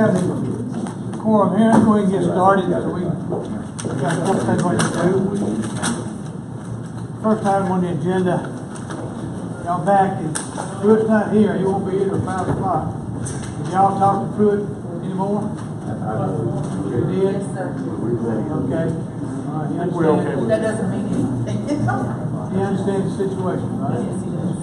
have the quorum here. Let's go ahead and get started so we got a couple things what to do. First item on the agenda, y'all back, and Pruitt's not here. He won't be here till 5 o'clock. Did y'all talk to Pruitt anymore? You did? Yes, sir. Okay. All right, you understand? We're okay with That doesn't mean anything. You understand the situation, right? Yes, he does.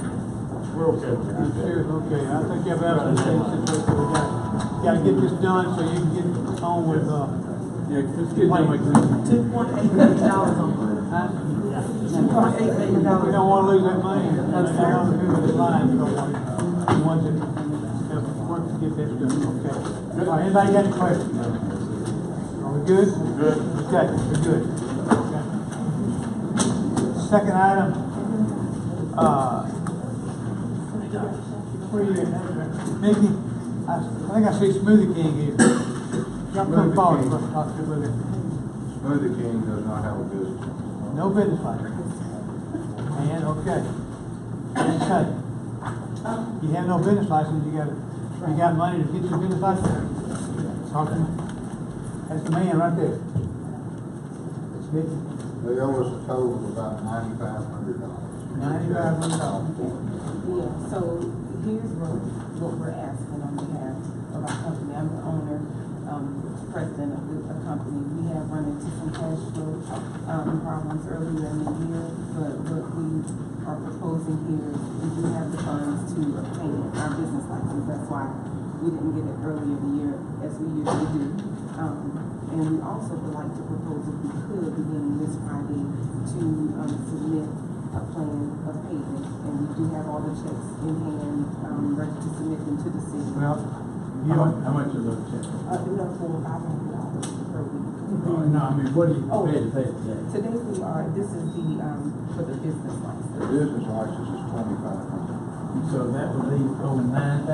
We're okay with I'm that. sure, okay. I think you have absolutely the same situation. We got to get this done so you can get on with, Yeah, let's get done with this. $2.8 million on it. huh? $2.8 million. We don't want to lose that money. There's a lot of people that line, we don't want the ones that have worked to get that done. Okay. All right, anybody got any questions? Are we good? Good. Okay, we're good. Okay. Second item, where you at? Mickey, I think I see Smoothie King here. Y'all come forward, let's talk to him. Smoothie King does not have a business. No business license. And, okay. Okay. You have no business license, you got money to get your business license? Talk to me. That's the man right there. It's Mickey. They owe us a total of about $9,500. $9,500. Yeah, so here's what we're asking on behalf of our company. I'm the owner, president of the company. We have run into some cash flow problems earlier in the year, but what we are proposing here is we do have the funds to obtain our business license. That's why we didn't get it earlier in the year as we usually do. And we also would like to propose, if we could, beginning this Friday, to submit a plan of payment. And we do have all the checks in hand, ready to submit them to the city. Well, How much are those checks? Enough for $500 per week. No, I mean, what do you pay to pay today? Today we are, this is the, for the business The license. business license is $2,500. So that would leave over $7,000.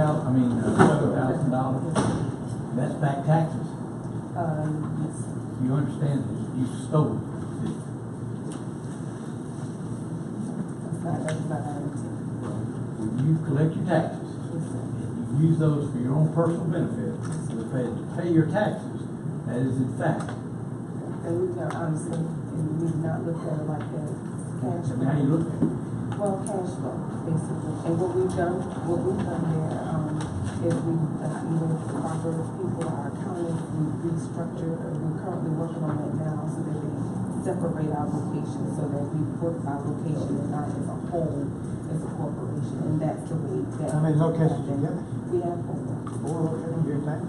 That's back taxes. Yes. You understand this? You stole it. That's not our intent. When you collect your taxes, you use those for your own personal benefit, to pay your taxes, that is in fact. And we can honestly, and we've not looked at it like that. Cash So flow. now you look at it. Well, cash flow, basically. And what we've done there, is we've gotten with proper people, our accountants, we've restructured, we're currently working on that now so that they separate our locations so that we work by location and not as a whole, as a corporation. And that's the way that. how many locations you got? We have 4. 4 locations, you're saying?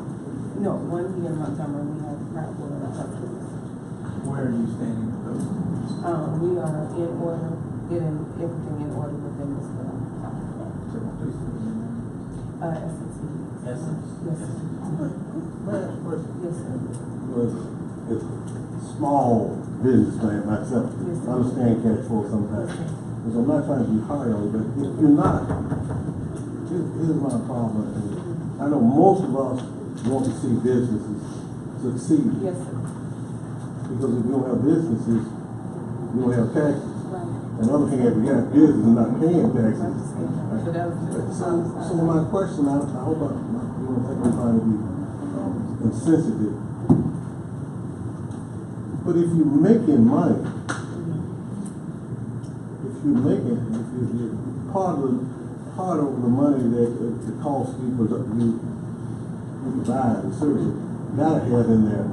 No, one here in Montgomery, we have Prattwood and Husky. Where are you standing with those? We are in order, getting everything in order with them as well. So please do it. Essence. Essence? Yes, sir. Yes, sir. It's small businessman myself. Yes, sir. I understand cash flow sometimes. Yes, sir. So I'm not trying to be hard on you, but if you're not, here's my problem. I know most of us want to see businesses succeed. Yes, sir. Because if you don't have businesses, you don't have taxes. Right. And other thing, if you got business and not paying taxes. So that was So my question, I hope you don't think I'm trying to be insensitive. But if you're making money, if you're part of the money that the cost you provide, the service, you gotta have in there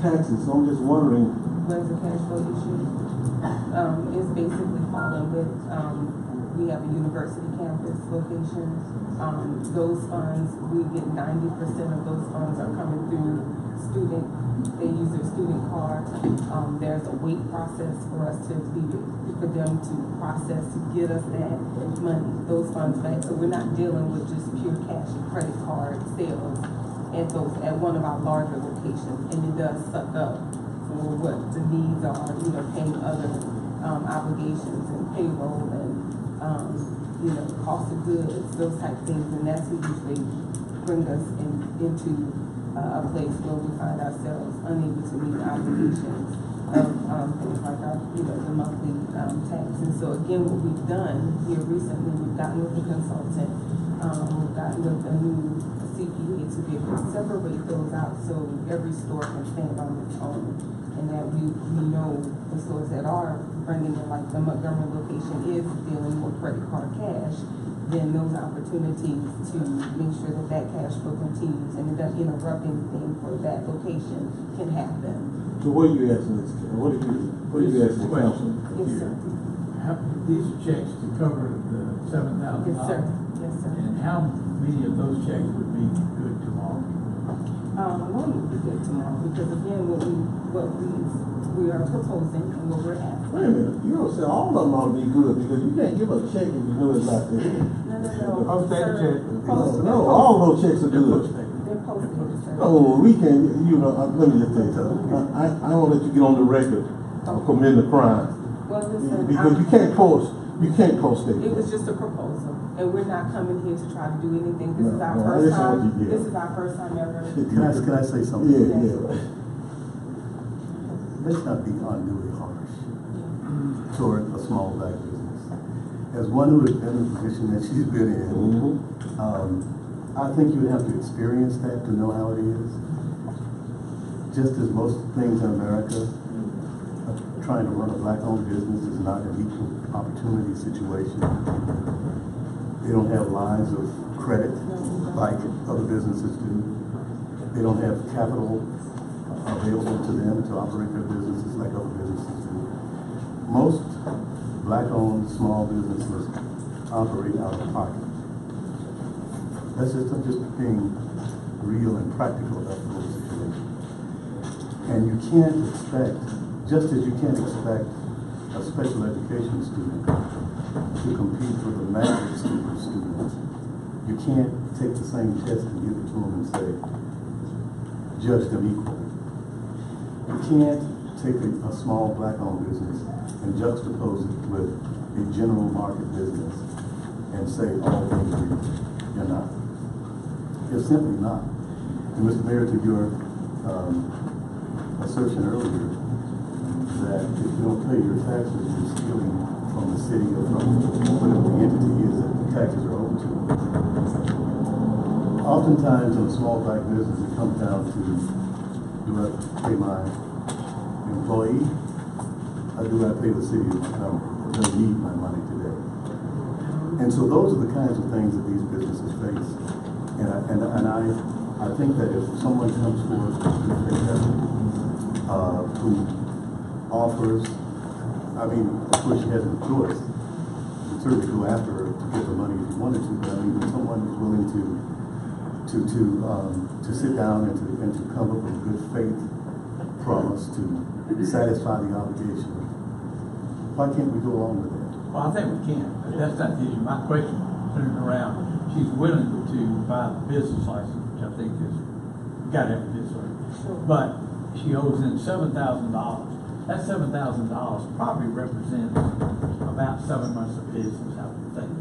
taxes. So I'm just wondering. where's the cash flow issue? It's basically falling with, we have a university campus location. Those funds, we get 90% of those funds are coming through student. They use their student card. There's a wait process for us for them to process to get us that money, those funds back. So we're not dealing with just pure cash and credit card sales at one of our larger locations, and it does suck up for what the needs are, paying other obligations and payroll and cost of goods, those type of things, and that's what usually bring us into a place where we find ourselves unable to meet obligations of things like our, the monthly tax. And so again, what we've done here recently, we've gotten with a consultant, we've gotten with a new CPA to be able to those out so every store can stand on its own. And that we know the stores that are bringing in, like the Montgomery location is dealing with credit card cash, then those opportunities to make sure that that cash flow continues and it doesn't interrupt anything for that location can happen. So what are you asking this, what are you asking the council? Yes, sir. These are checks to cover the $7,000. Yes, sir. Yes, sir. And how many of those checks would be good tomorrow? One would be good tomorrow because again, what we are proposing and what we're asking. Wait a minute, you don't say all of them ought to be good because you can't give a check if you know it's not there. No. Post-dated check. No, all those checks are good. They're posted, sir. Oh, we can, let me just tell you something. I don't let you get on the record of committing a crime. Well, listen, Because you can't post it. It was just a proposal, and we're not coming here to try to do anything. This No, is our no, first listen what time. you did. This is our first time ever. Can I say something? Yeah. Let's not be unduly harsh toward a small black business. As one who has been in the position that she's been in, I think you would have to experience that to know how it is. Just as most things in America, trying to run a black-owned business is not an equal opportunity situation. They don't have lines of credit like other businesses do. They don't have capital available to them to operate their businesses like other businesses do. Most black-owned small businesses operate out of pocket. That's just, I'm just being real and practical about the whole situation. And you can't expect, just as you can't expect a special education student to compete with a magic school student, you can't take the same test and give it to them and say, judge them equally. You can't take a small black-owned business and juxtapose it with a general market business and say all things are equal. You're not. You're simply not. And Mr. Mayor, to your assertion earlier that if you don't pay your taxes, you're stealing from the city or from whatever the entity is that the taxes are owed to. Oftentimes in a small black business, it comes down to, do I pay my employee? Or do I pay the city that they need my money today? And so those are the kinds of things that these businesses face. And I think that if someone comes forward who offers, I mean, of course she has no choice. You could certainly go after her to get the money if you wanted to, but I mean, when someone is willing to sit down and to come up with a good faith promise to satisfy the obligation, why can't we go along with that? Well, I think we can, but that's not the issue. My question turning around, she's willing to buy the business license, which I think is, you gotta have a business license. Sure. But she owes in $7,000. That $7,000 probably represents about 7 months of business, I would think.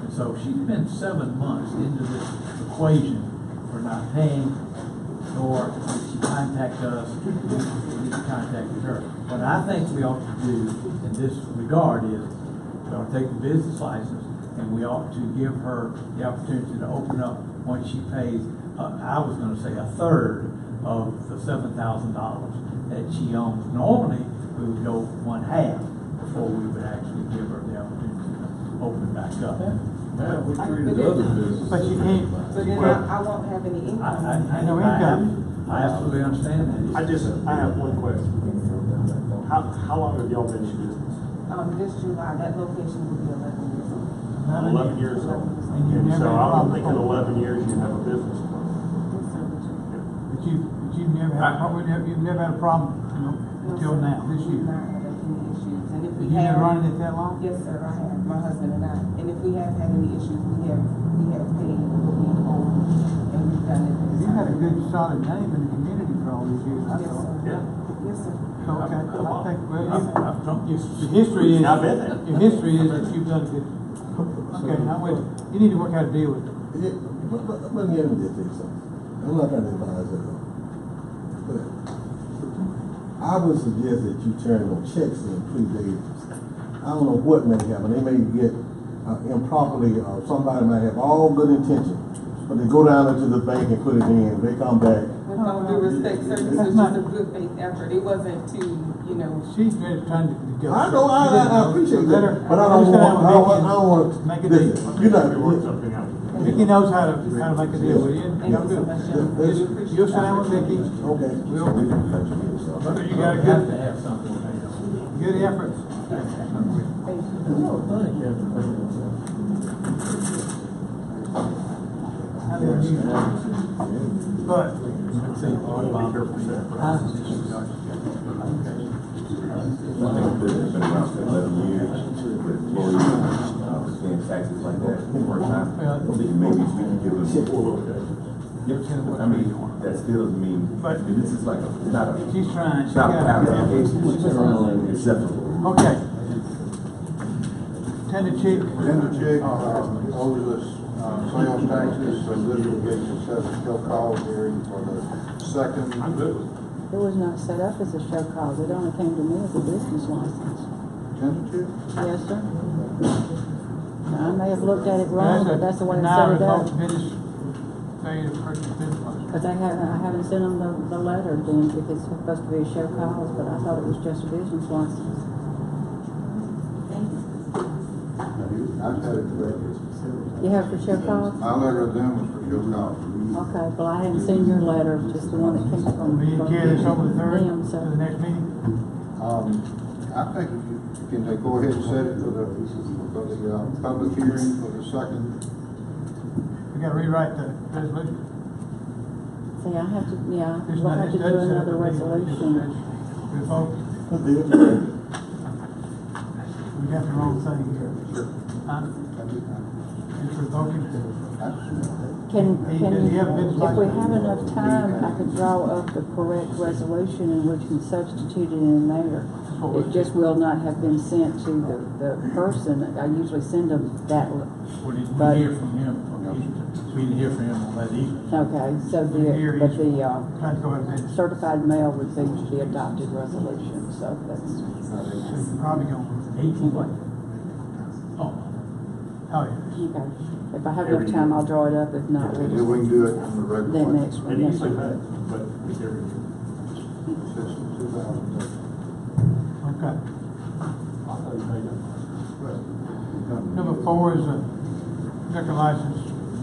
And so she's been 7 months into this equation for not paying, nor did she contact us, we contacted her. What I think we ought to do in this regard is we ought to take the business license and we ought to give her the opportunity to open up once she pays, I was going to say a third of the $7,000 that she owns. Normally, we would go 1/2 before we would actually give her the opportunity to open it back up. Yeah, we treated other businesses. But you can't. But then I won't have any income. I No income. I absolutely understand that. I have one question. How long have y'all been in business? This July, that location will be 11 years old. 11 years old. And you've And never so had a I don't problem think in before. 11 years you have a business plan. But you've never had, you've never had a problem until now, this year. Not had any issues. And if we You have. been running it that long? Yes, sir, I have, my husband and I. And if we have had any issues, we have paid what we owe, and we've done it. You've had a good solid name in the community for all these years, I Yes, thought. sir. Yeah. Yes, sir. So, okay, I think, well, I've told you. your history is, I've been there. your history is that you've done good. Okay, now wait, you need to work out a deal with it. Yeah, but let me just tell you something. I'm not trying to advise at all. But I would suggest that you turn those checks in pre-dated. I don't know what may happen. They may get improperly, somebody might have all good intention, but they go down into the bank and put it in, they come back. With all due respect, sir, this was just a good faith effort. It wasn't to, you know. She's really trying to go. I know, I appreciate Let her- that, but I don't want, Make a listen, deal. you're not, Work something out. Vicky knows how to make a deal with you. Thank you so much, gentlemen. You'll sit down with Vicky. okay. We'll, but you got a You have to good, have something. good effort. But, Let's see, Bob. huh? I think this has been around for 11 years with employees, paying taxes like that for a time. I think maybe we can give them. I mean, that still doesn't mean, But- this is like, not a, She's trying. it's She not a got pound it. application, it's acceptable. Okay. Tender chief. Tender check, owes us, sales taxes, so this will get to set a show call hearing for the second. I'm good with it. It was not set up as a show cause, it only came to me as a business license. Tender check? Yes, sir. Now, I may have looked at it wrong, but that's the way it set Now it up. revoke business, failure to purchase business license. But I haven't sent them the letter then, if it's supposed to be a show cause, but I thought it was just a business license. I've had it corrected. You have for show cause? My letter of them was for show cause. Okay, well, I haven't seen your letter, just the one that came from. We can carry this over the third, them, to so. the next meeting. I think if you can they go ahead and set it for the public hearing for the second. We gotta rewrite the resolution. See, I have to, yeah, It's we'll not- have to it do doesn't set up another a deal. resolution. Revoke, we got the wrong thing here. Huh? It's revoking. Can Does he have a business if we license? have enough time, I could draw up the correct resolution and we can substitute it in there. It just will not have been sent to the person. I usually send them that. We didn't But- hear from him. We didn't hear from him on that either. Okay, so Here but he's the trying to go ahead and finish. certified mail would be the adopted resolution, so that's. So you're probably gonna, 18 what? Oh, oh, yeah. Okay, if I have enough time, I'll draw it up, if not, Then we'll we can just, do it on the regular. that one. next one, And yes, usually sir. pay, but it's every year. Since 2013. Okay. I thought you paid it. Number 4 is a liquor license,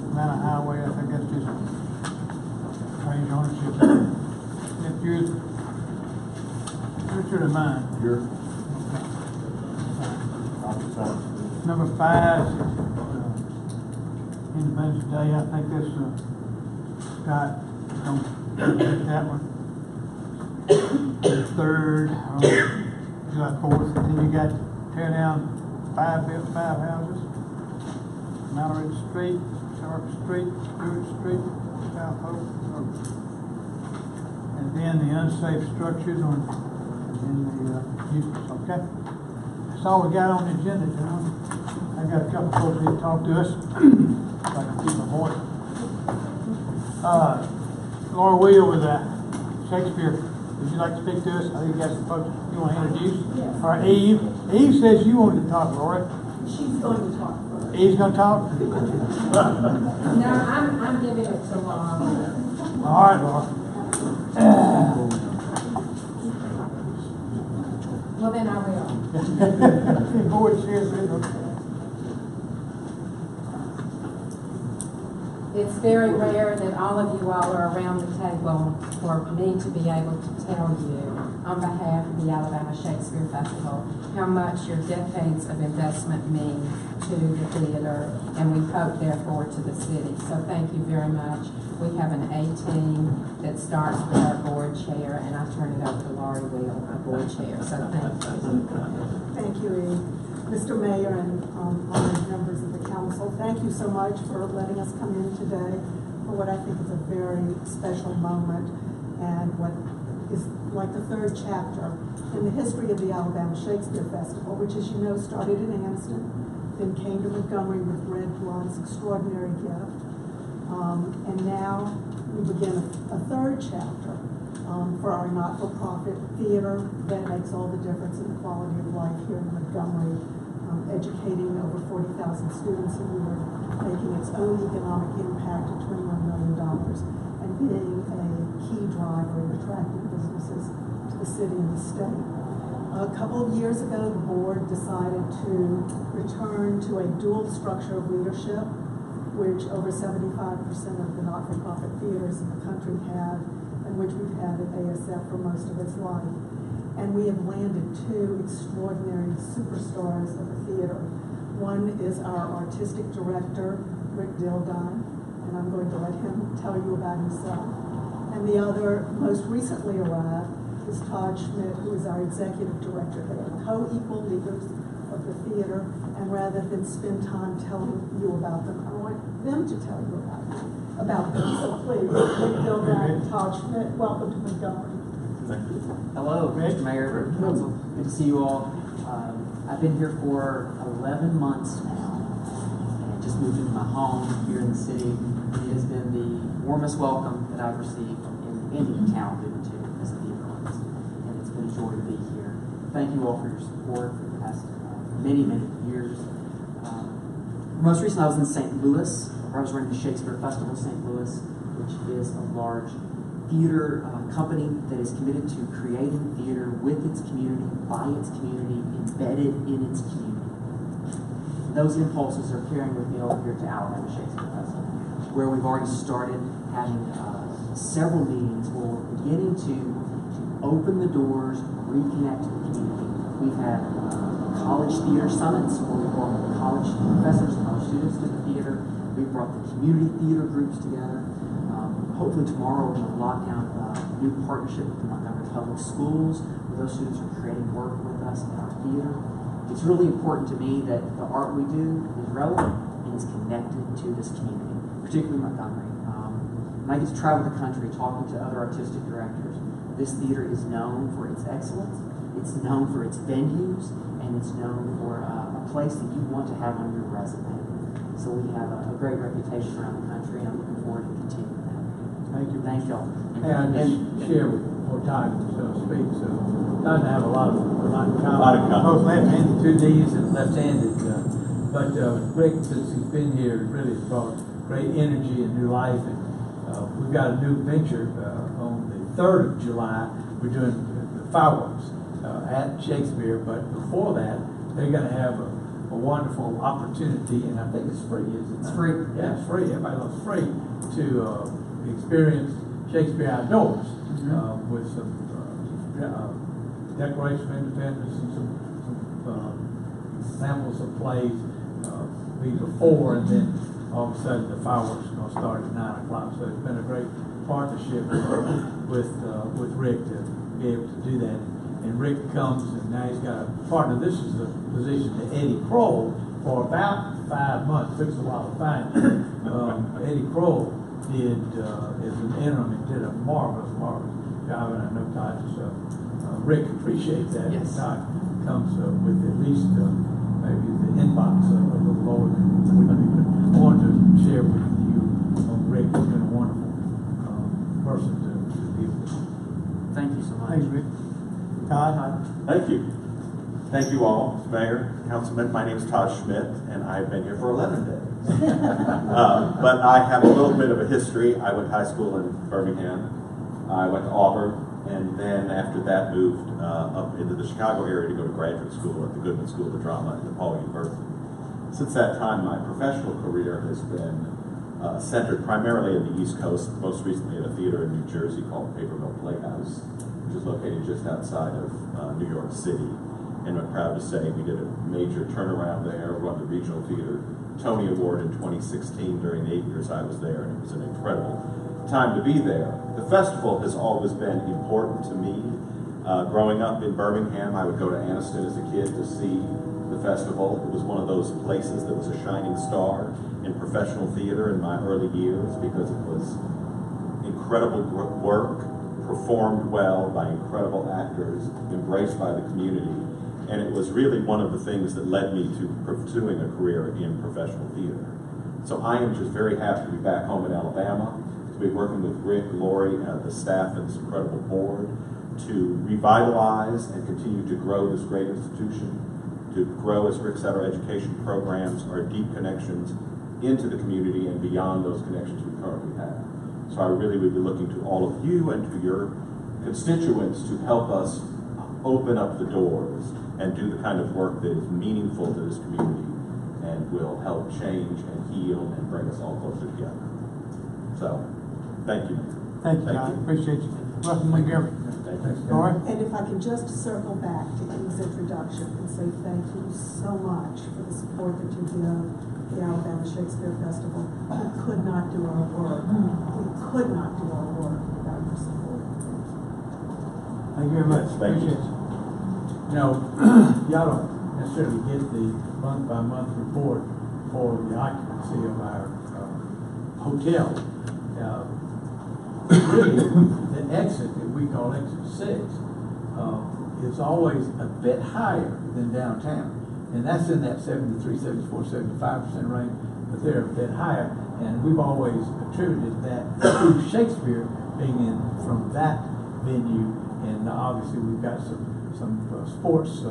Atlanta Highway. I think that's just change ownership. If you're, Richard and mine. You're. Number 5 is Independence Day. I think this Scott don't take that one. Third, July 4th. Then you got tear down 5 houses. Mallory Street, Sharp Street, Stewart Street, South Hope Road. And then the unsafe structures in the uses, okay? That's all we got on the agenda, gentlemen. I got a couple folks here to talk to us. If I can keep my voice. Laura Wheel with Shakespeare. Would you like to speak to us? I think you got some folks you want to introduce. Yes. All right, Eve. Eve says you wanted to talk, Laura. She's going to talk first. Eve's going to talk? No, I'm giving it to Laura. All right, Laura. Well, then I will. Board chair, okay. It's very rare that all of you all are around the table for me to be able to tell you on behalf of the Alabama Shakespeare Festival how much your decades of investment mean to the theater, and we hope therefore to the city. So thank you very much. We have an A team that starts with our board chair, and I turn it over to Laurie Wheel, our board chair. So thank you. Thank you, Eve. Mr. Mayor and honored members of the council, thank you so much for letting us come in today for what I think is a very special moment and what is like the third chapter in the history of the Alabama Shakespeare Festival, which, as you know, started in Anniston, then came to Montgomery with Red Blunt's extraordinary gift. And now we begin a third chapter for our not-for-profit theater that makes all the difference in the quality of life here in Montgomery. educating over 40,000 students a year, making its own economic impact of $21 million, and being a key driver in attracting businesses to the city and the state. A couple of years ago, the board decided to return to a dual structure of leadership, which over 75% of the not-for-profit theaters in the country have, and which we've had at ASF for most of its life. And we have landed two extraordinary superstars of the theater. One is our artistic director, Rick Dildine, and I'm going to let him tell you about himself. And the other, most recently arrived, is Todd Schmidt, who is our executive director. They are co-equal leaders of the theater, and rather than spend time telling you about them, I want them to tell you about them. So please, Rick Dildine and Todd Schmidt, welcome to Montgomery. Hello, Mr. Mayor, Council. Good to see you all. I've been here for 11 months now, and just moved into my home here in the city. It has been the warmest welcome that I've received in any town I've been to as a theater artist, and it's been a joy to be here. Thank you all for your support for the past many years. Most recently, I was in St. Louis, where I was running the Shakespeare Festival in St. Louis, which is a large theater company that is committed to creating theater with its community, by its community, embedded in its community. Those impulses are carrying with me over here to Alabama Shakespeare Festival, where we've already started having several meetings where we're beginning to open the doors, reconnect to the community. We've had college theater summits where we brought college professors and college students to the theater. We've brought the community theater groups together. Hopefully tomorrow we're going to lock down a new partnership with the Montgomery Public Schools, where those students are creating work with us in our theater. It's really important to me that the art we do is relevant and is connected to this community, particularly Montgomery. When I get to travel the country talking to other artistic directors, this theater is known for its excellence, it's known for its venues, and it's known for a place that you want to have on your resume. So we have a great reputation around the country, and I'm looking forward to continuing that. Thank you. Thank y'all. And I just share with more time was going to speak, so Todd and I have a lot in common. Both left-handed, 2 Ds and left-handed. But Rick, since he's been here, really has brought great energy and new life. And we've got a new venture on the 3rd of July. We're doing the fireworks at Shakespeare, but before that, they're going to have a wonderful opportunity, and I think it's free, is it? It's free. Yeah, it's free. Everybody loves free to experience Shakespeare outdoors with some Declaration of Independence and some samples of plays before, and then all of a sudden the fireworks are going to start at 9 o'clock. So it's been a great partnership with Rick to be able to do that. And Rick comes, and now he's got a partner. This is the position that Eddie Kroll, for about 5 months, took us a while to find Eddie Kroll did as an interim and did a marvelous job, and I know Todd Rick appreciates that. Yes. Todd comes with at least maybe the inbox a little lower than we do. But I wanted to share with you Rick has been a wonderful person to deal with. Thank you so much. Thanks, Rick. Todd? Thank you. Thank you all, Mayor, Councilman. My name is Todd Schmidt, and I've been here for 11 days. But I have a little bit of a history. I went to high school in Birmingham. I went to Auburn, and then after that moved up into the Chicago area to go to graduate school at the Goodman School of Drama at DePaul University. Since that time, my professional career has been centered primarily in the East Coast, most recently at a theater in New Jersey called Paper Mill Playhouse, which is located just outside of New York City. And I'm proud to say we did a major turnaround there, won the Regional Theater Tony Award in 2016 during the 8 years I was there, and it was an incredible time to be there. The festival has always been important to me. Growing up in Birmingham, I would go to Anniston as a kid to see the festival. It was one of those places that was a shining star in professional theater in my early years because it was incredible work, performed well by incredible actors, embraced by the community. And it was really one of the things that led me to pursuing a career in professional theater. So I am just very happy to be back home in Alabama, to be working with Rick, Lori, and the staff and this incredible board to revitalize and continue to grow this great institution, to to grow, as Rick said, our education programs, our deep connections into the community and beyond those connections we currently have. So I really would be looking to all of you and to your constituents to help us open up the doors and do the kind of work that is meaningful to this community and will help change and heal and bring us all closer together. So, thank you. Thank you, John. Appreciate you. Welcome, Montgomery. All right. And if I could just circle back to King's introduction and say thank you so much for the support that you give the Alabama Shakespeare Festival. We could not do our work. We could not do our work without your support. Thank you very much. Thank you. Appreciate you. You know, y'all don't necessarily get the month-by-month report for the occupancy of our hotel. Really, the exit that we call exit 6 is always a bit higher than downtown. And that's in that 73, 74, 75% range, but they're a bit higher. And we've always attributed that to Shakespeare being in from that venue. And obviously we've got some sports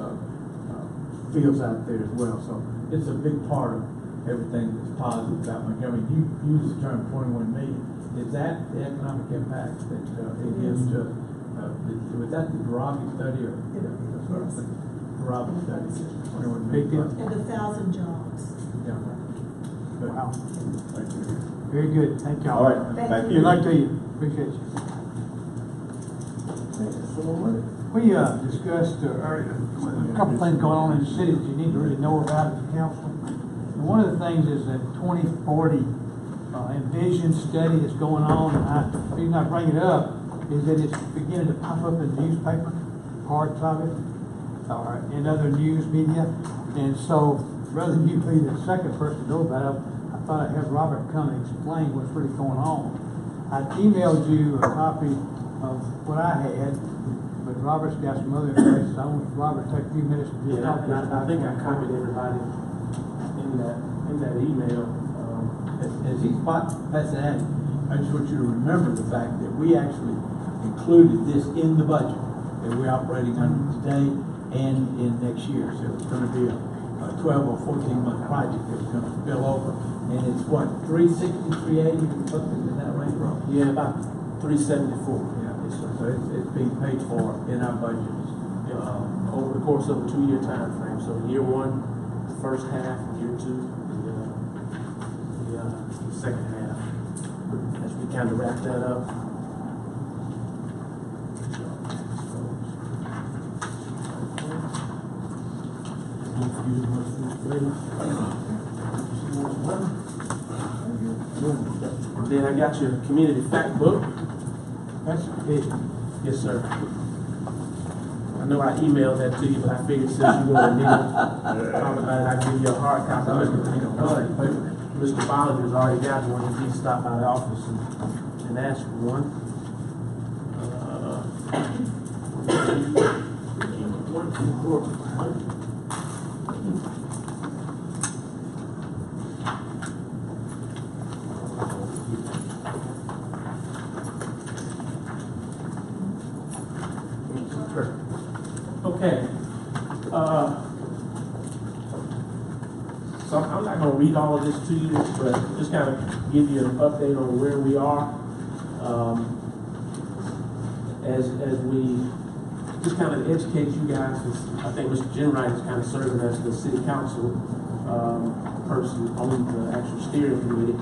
fields out there as well. So it's a big part of everything that's positive about Montgomery. You use the term 21 million. Is that the economic impact that it gives to, was that the Darabi study or? Yes. Darabi study, 21 million. And 1,000 jobs. Yeah. Good. Wow. Very good. Thank y'all. All right. Thank you. Good luck to you. Appreciate you. We discussed earlier a couple things going on in the city that you need to really know about as a council. And one of the things is that 2040 envision study that's going on. And the reason I bring it up is that it's beginning to pop up in the newspaper, parts of it, or in other news media. And so, rather than you be the second person to know about it, I thought I'd have Robert come and explain what's really going on. I emailed you a copy of what I had, but Robert's got some other information. So I want Robert to take a few minutes to just talk about it. I think I copied everybody in that email. As he's passing that, I just want you to remember the fact that we actually included this in the budget that we're operating under today and in next year. So it's going to be a 12 or 14 month project that's going to spill over. And it's what, 360, 380, something in that range, Rob? Yeah, about 374. Yeah, so it's being paid for in our budgets. Over the course of a 2-year time frame. So year 1, the first half, year 2, the second half. As we kind of wrap that up. And then I got your community fact book. That's it. Yes, sir. I know I emailed that to you, but I figured since you want to talk about it, I'd give you a hard copy. Mr. Bollinger's already got one. He needs to stop by the office and ask for one. Okay. So I'm not going to read all of this to you, but just kind of give you an update on where we are as we just kind of educate you guys. I think Mr. Jenwright is kind of serving as the city council person on the actual steering committee.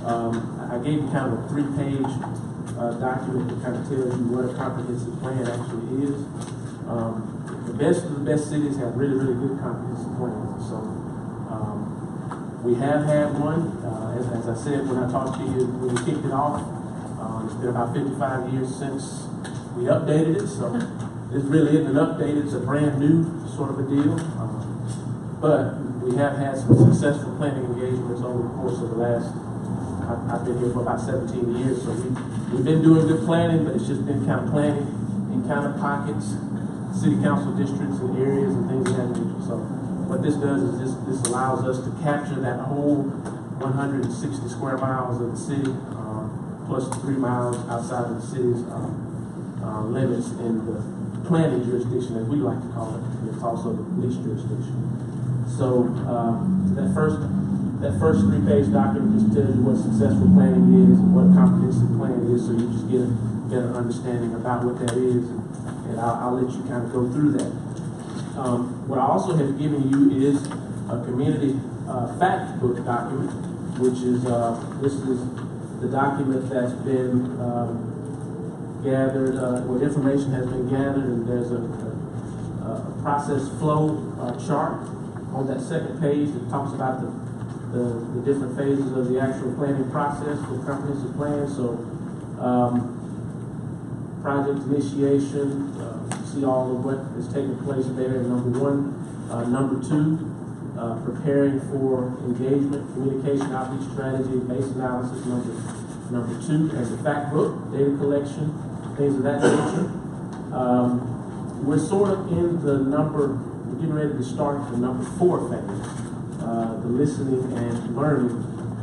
I gave you kind of a 3-page document that kind of tells you what a comprehensive plan actually is. The best of the best cities have really, really good comprehensive plans. So we have had one. As I said when I talked to you when we kicked it off, it's been about 55 years since we updated it. So this really isn't an update. It's a brand new sort of a deal. But we have had some successful planning engagements over the course of the last, I've been here for about 17 years. So we've been doing good planning, but it's just been kind of planning in kind of pockets, city council districts and areas and things of that nature. So what this does is this allows us to capture that whole 160 square miles of the city, plus 3 miles outside of the city's limits in the planning jurisdiction, as we like to call it. It's also the police jurisdiction. So that first 3-page document just tells you what successful planning is and what a comprehensive plan is, so you just get a better understanding about what that is, and I'll let you kind of go through that. What I also have given you is a community fact book document, which is this is the document that's been gathered, where information has been gathered, and there's a process flow chart on that second page that talks about the different phases of the actual planning process for comprehensive plan. So project initiation, see all of what is taking place there, number one. Number two, preparing for engagement, communication, outreach strategy, base analysis, number two, and the fact book, data collection, things of that nature. We're sort of in we're getting ready to start the number 4 phase, the listening and learning,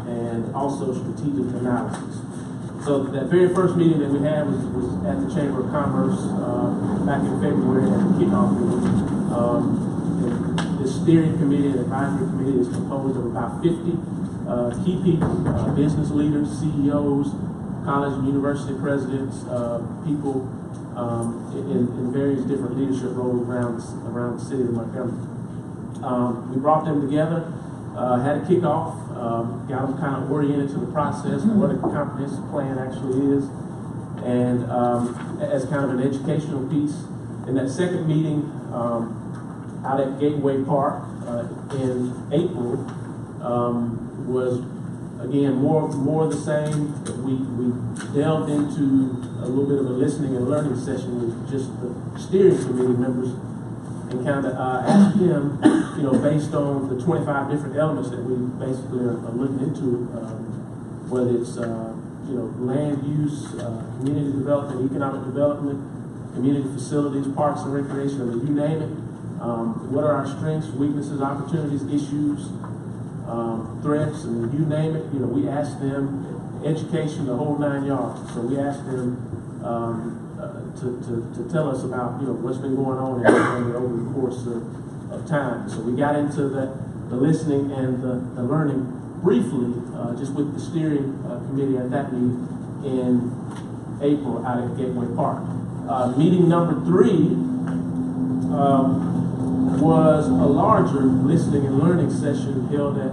and also strategic analysis. So that very first meeting that we had was at the Chamber of Commerce back in February at the kickoff meeting. The steering committee and advisory committee is composed of about 50 key people, business leaders, CEOs, college and university presidents, people in various different leadership roles around the city of Montgomery. We brought them together, had a kickoff, got them kind of oriented to the process and what a comprehensive plan actually is, and as kind of an educational piece. In that second meeting out at Gateway Park in April was again more of the same. We delved into a little bit of a listening and learning session with just the steering committee members, and kind of asked them, based on the 25 different elements that we basically are looking into, whether it's land use, community development, economic development, community facilities, parks and recreation, I mean, you name it. What are our strengths, weaknesses, opportunities, issues, threats, and you name it. We asked them, education, the whole 9 yards. So we asked them to tell us about what's been going on in Montgomery over the course of time. So we got into the listening and the learning briefly, just with the steering committee at that meeting in April out at Gateway Park. Meeting number 3 was a larger listening and learning session held at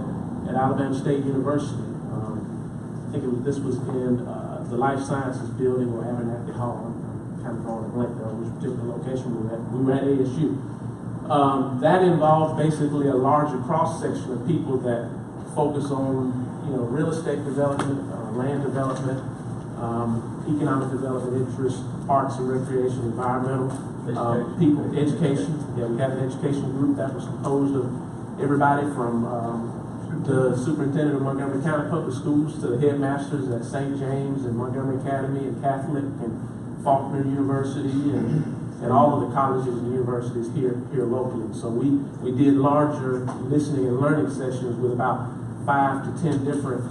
Alabama State University. I think this was in the Life Sciences building or Abernathy Hall. I'm kind of drawing a blank there on which particular location we were at. We were at ASU. That involved basically a larger cross-section of people that focus on real estate development, land development, economic development interests, parks and recreation, environmental, people, education. Yeah, we had an education group that was composed of everybody from the superintendent of Montgomery County Public Schools to the headmasters at St. James and Montgomery Academy and Catholic and Faulkner University and all of the colleges and universities here locally. So we did larger listening and learning sessions with about 5 to 10 different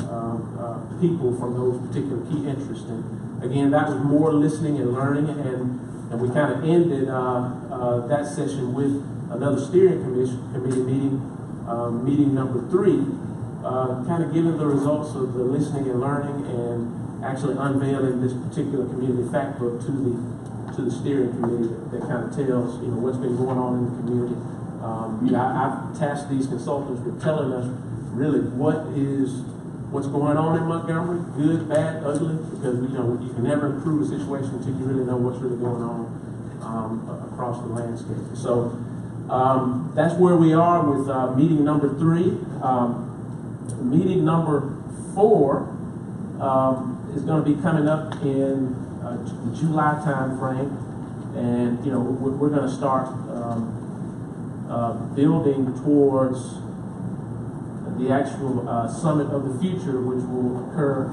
people from those particular key interests. And again, that was more listening and learning, and we kind of ended that session with another steering committee meeting, meeting number 3, kind of giving the results of the listening and learning and actually unveiling this particular community fact book to the steering committee that kind of tells what's been going on in the community. I've tasked these consultants with telling us really what's going on in Montgomery, good, bad, ugly, because you can never improve a situation until you really know what's really going on across the landscape. So that's where we are with meeting number 3. Meeting number 4 is going to be coming up in the July time frame, and we're going to start building towards the actual Summit of the Future, which will occur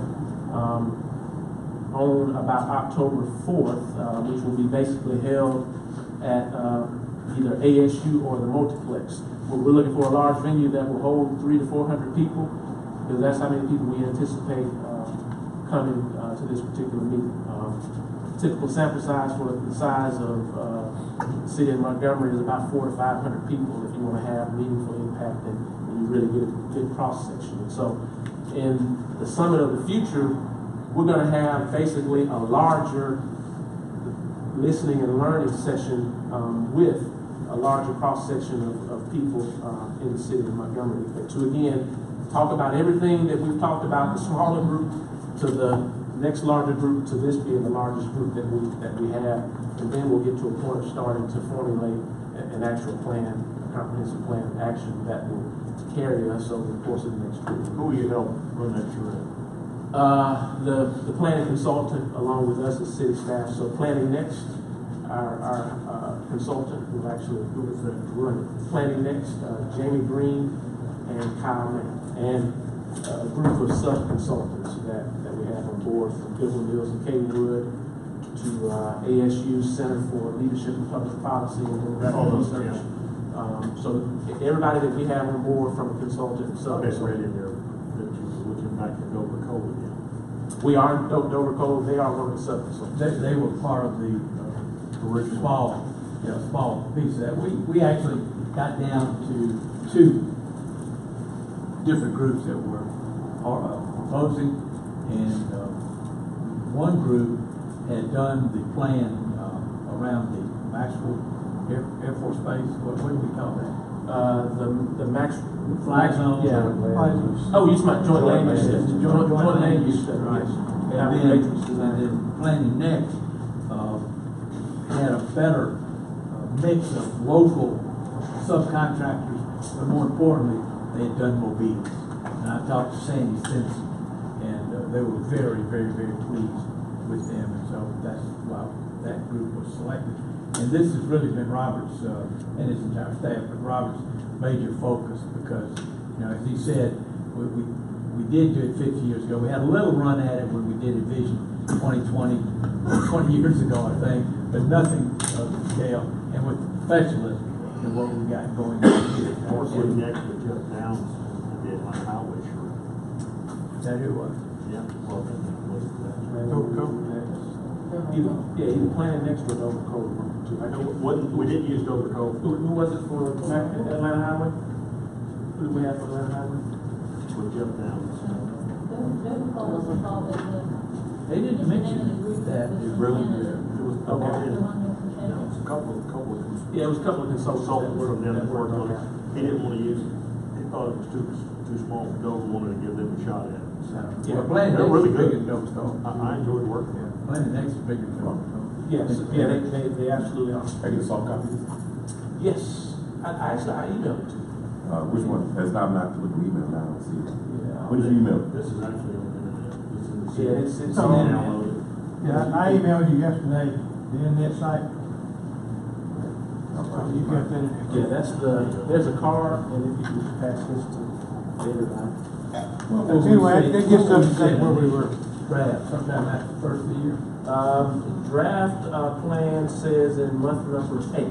on about October 4th, which will be basically held at either ASU or the Multiplex. We're looking for a large venue that will hold 300 to 400 people, because that's how many people we anticipate coming to this particular meeting. typical sample size for the size of the city of Montgomery is about 400 to 500 people if you want to have meaningful impact and you really get a good cross section. And so in the Summit of the Future, we're going to have basically a larger listening and learning session with a larger cross section of people in the city of Montgomery to again talk about everything that we've talked about, the smaller group to the next larger group to this being the largest group that we have, and then we'll get to a point of starting to formulate an actual plan, a comprehensive plan of action that will carry us over the course of the next week. Who will you help run that through? The planning consultant along with us as city staff. So Planning Next, our consultant who actually run Planning Next, Jamie Green and Kyle May, and a group of sub-consultants that we have on board from Goodwin Mills and Cadenwood to ASU Center for Leadership and Public Policy and Demographic Research. So everybody that we have on board from a consultant. Read in there that you were looking back at Dover Code again. We are Dover Code. They are one of the sub-consultants. They were part of the small piece of that. We actually got down to 2 different groups that were proposing, and one group had done the plan around the Maxwell Air Force Base. What do we call that? The Maxwell flag zone. Yeah. Oh, you meant joint land use. Joint land use. Right. Yes. And then Planning Next had a better mix of local subcontractors, but more importantly, they had done mobiles. And I talked to Sandy Simpson, and they were very, very, very pleased with them, and so that's why that group was selected. And this has really been Robert's and his entire staff, but Robert's major focus because, as he said, we did do it 50 years ago. We had a little run at it when we did Vision 2020, 20 years ago, I think, but nothing of the scale. And with the professionalism and what we got going on here. Also, next with Jeff Downs and the Atlanta Highway Shore. Is that who it was? Yeah, well, Either Planning Next or Dover Code. I know we didn't use Dover Code. Who was it for Atlanta Highway? Who did we have for Atlanta Highway? With Jeff Downs. They didn't mention that. It really did. It was a couple of Yeah, it was a couple of consultants from them that worked on it. He didn't want to use it. He thought it was too small for Dover, wanted to give them a shot at it. So, yeah, Planning they're really good. I enjoyed working with them. Planning Next is bigger than Dover. Yes, yeah, they absolutely are. I get a soft copy? Yes, I emailed it to you. Which one? That's not to look at the email now. I don't see it. Yeah. What did you email? This is actually on the internet. It's in the Yeah, it's on on the download it. Yeah, I emailed you yesterday, the internet site. You got that? Yeah, there's a card, and if you can pass this to everybody. Anyway, that gets us to say where we were. Draft sometime after the first of the year. Draft plan says in month number 8.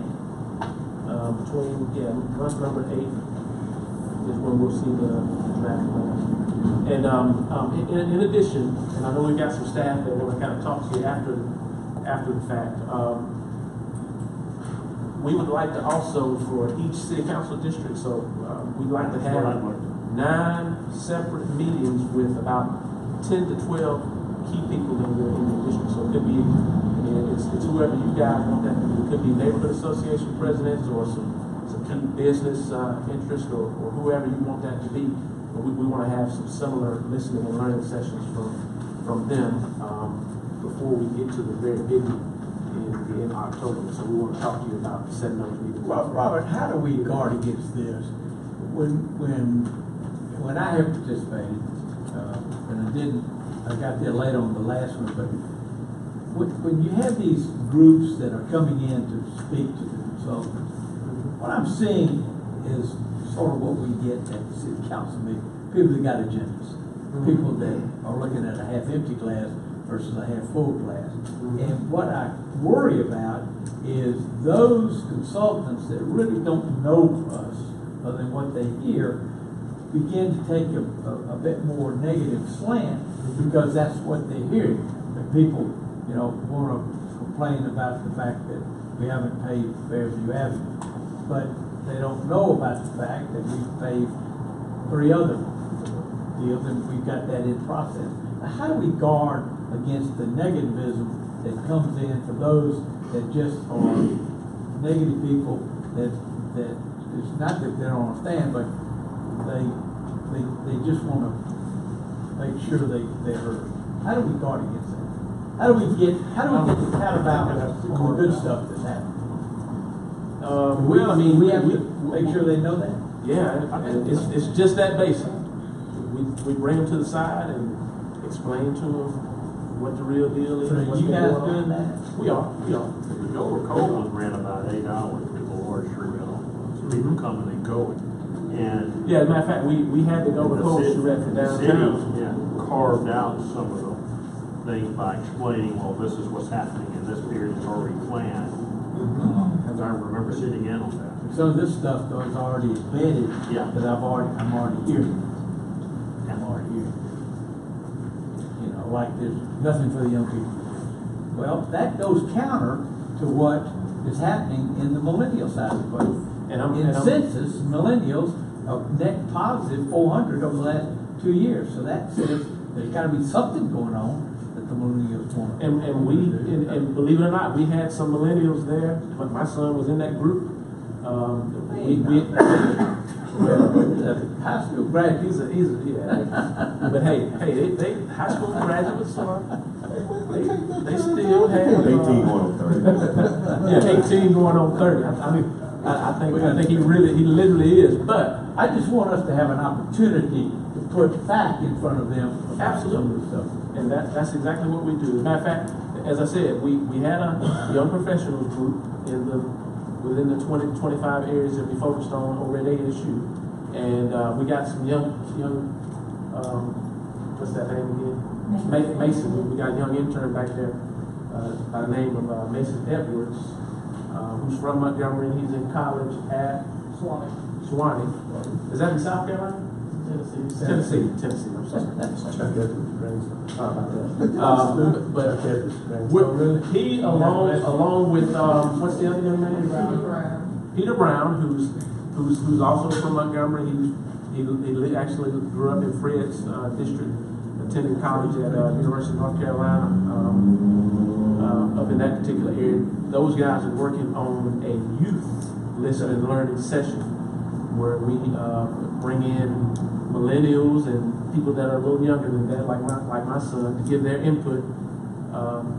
Month number 8 is when we'll see the draft plan. And in addition, and I know we've got some staff that want to kind of talk to you after the fact. We would like to also, for each city council district, so we'd like to have 9 separate meetings with about 10 to 12 key people in your district. So it could be, it's whoever you guys want that to be. It could be neighborhood association presidents or some key business interest or whoever you want that to be. But we want to have some similar listening and learning sessions from them before we get to the very big in October. So we want to talk to you about setting those meetings. Well, Robert, how do we guard against this? When I have participated, and I got there late on the last one, but when you have these groups that are coming in to speak to the consultants, what I'm seeing is sort of what we get at the city council meeting. People that got agendas. People that are looking at a half-empty glass versus a half-full glass. And what I worry about is those consultants that really don't know us other than what they hear begin to take a bit more negative slant because that's what they hear. The people you know, wanna complain about the fact that we haven't paved Fairview Avenue. But they don't know about the fact that we've paved 3 other deals and we've got that in process. Now, how do we guard against the negativism that comes in for those that just are negative people that it's not that they don't understand, but they just want to make sure they're heard. How do we guard against that? How do we get the cat about on the good stuff that's happening? Well, I mean, we have to make sure they know that. Yeah, it's just that basic. We bring them to the side and explain to them what the real deal is. So what's you been guys going doing on. that? We are. The Dover Cold ran about 8 hours with the large shrimp, people coming and going. And Yeah, as a matter of fact, we had the Dover Cold charrette for the city, downtown. yeah, carved out some of the things by explaining, well, this is what's happening in this period is already planned. As I remember sitting in on that. So this stuff though is already embedded. Yeah. That I'm already here. I'm already here. You know, like there's nothing for the young people. Well, that goes counter to what is happening in the millennial side of the equation. In census, millennials are net positive 400 over the last 2 years. So that says there's got to be something going on that the millennials want. And believe it or not, we had some millennials there. But my son was in that group. High school graduate. Yeah. But hey, they high school graduates are. They still have 18 going on 30. Yeah, 18 going on 30. I think he literally is. But I just want us to have an opportunity to put fact in front of them. Absolutely. And that's exactly what we do. As a matter of fact, as I said, we had a young professionals group within the 20-25 areas that we focused on over at ASU. And we got some young what's that name again? Mason. We got a young intern back there by the name of Mason Edwards, who's from Montgomery, and he's in college at Sewanee. Is that in South Carolina? Tennessee. I'm sorry. But he along with what's the other young man? Peter Brown, who's also from Montgomery. He actually grew up in Fred's district, attended college at University of North Carolina, up in that particular area. Those guys are working on a youth listen and learning session where we bring in millennials and people that are a little younger than that, like my son, to give their input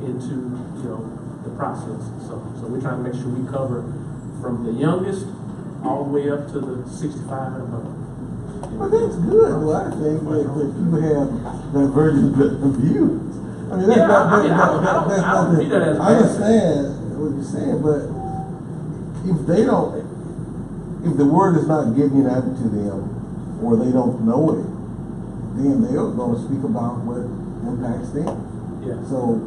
into the process. So we're trying to make sure we cover from the youngest all the way up to the 65 and above. Well, that's good. Well, I think that people have divergent views. I mean, I understand what you're saying, but if the word is not getting out to them, or they don't know it, then they're going to speak about what impacts them. Yeah. So,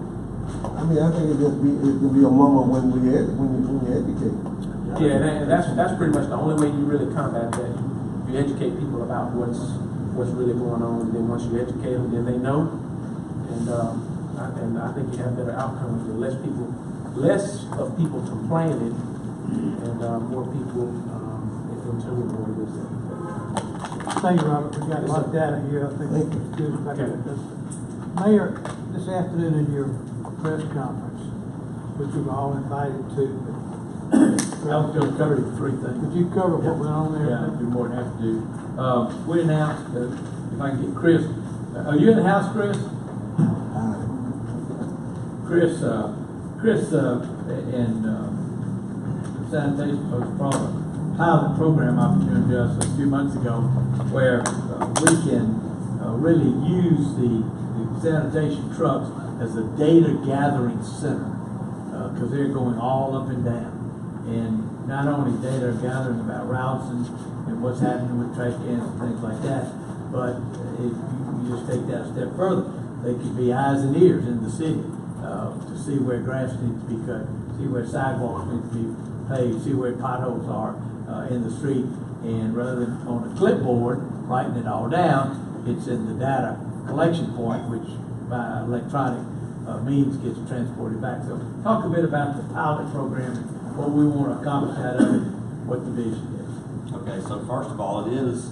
I mean, I think it'll be a moment when you educate. Yeah, and that's pretty much the only way you really combat that. You educate people about what's really going on, and then once you educate them, then they know, and I think you have better outcomes. Less of people complaining, and more people in tune with what it is. Thank you, Robert. We got a lot of data here. I think it's good if I can get this. Mayor, this afternoon in your press conference, which we were all invited to, I'll just cover the 3 things. could you cover what went on there? Yeah, I'd be more than happy to. We announced, if I can get Chris, are you in the house, Chris? Chris and sanitation folks brought a pilot program opportunity to us a few months ago where we can really use the sanitation trucks as a data gathering center because they're going all up and down. And not only data gathering about routes and what's happening with trash cans and things like that, but if you just take that a step further, they could be eyes and ears in the city to see where grass needs to be cut, see where sidewalks need to be paved, see where potholes are in the street. And rather than on a clipboard writing it all down, it's in the data collection point, which by electronic means gets transported back. So talk a bit about the pilot program and what we want to accomplish out of it, what the vision is. Okay, so first of all, it is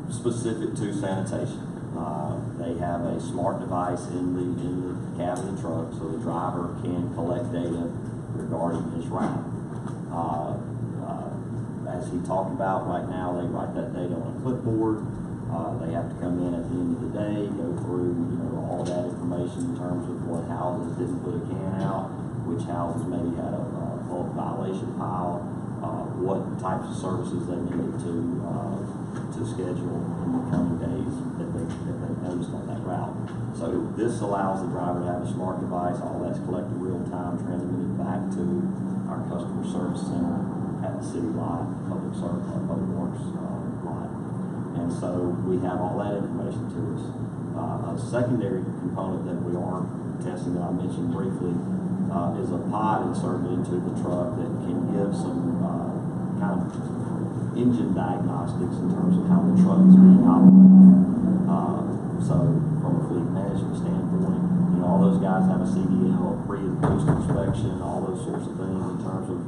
specific to sanitation. They have a smart device in the cab of the truck, so the driver can collect data regarding his route. As he talked about, right now they write that data on a clipboard. They have to come in at the end of the day, go through all that information in terms of what houses didn't put a can out, which houses maybe had a bulk violation pile, what types of services they needed to schedule in the coming days that they noticed on that route. So this allows the driver to have a smart device. All that's collected real time, transmitted back to our customer service center at the city lot, public works lot. And so we have all that information to us. A secondary component that we are testing that I mentioned briefly is a pod inserted into the truck that can give some kind of engine diagnostics in terms of how the truck is being operated. So from a fleet management standpoint, all those guys have a CDL, pre and post inspection, all those sorts of things in terms of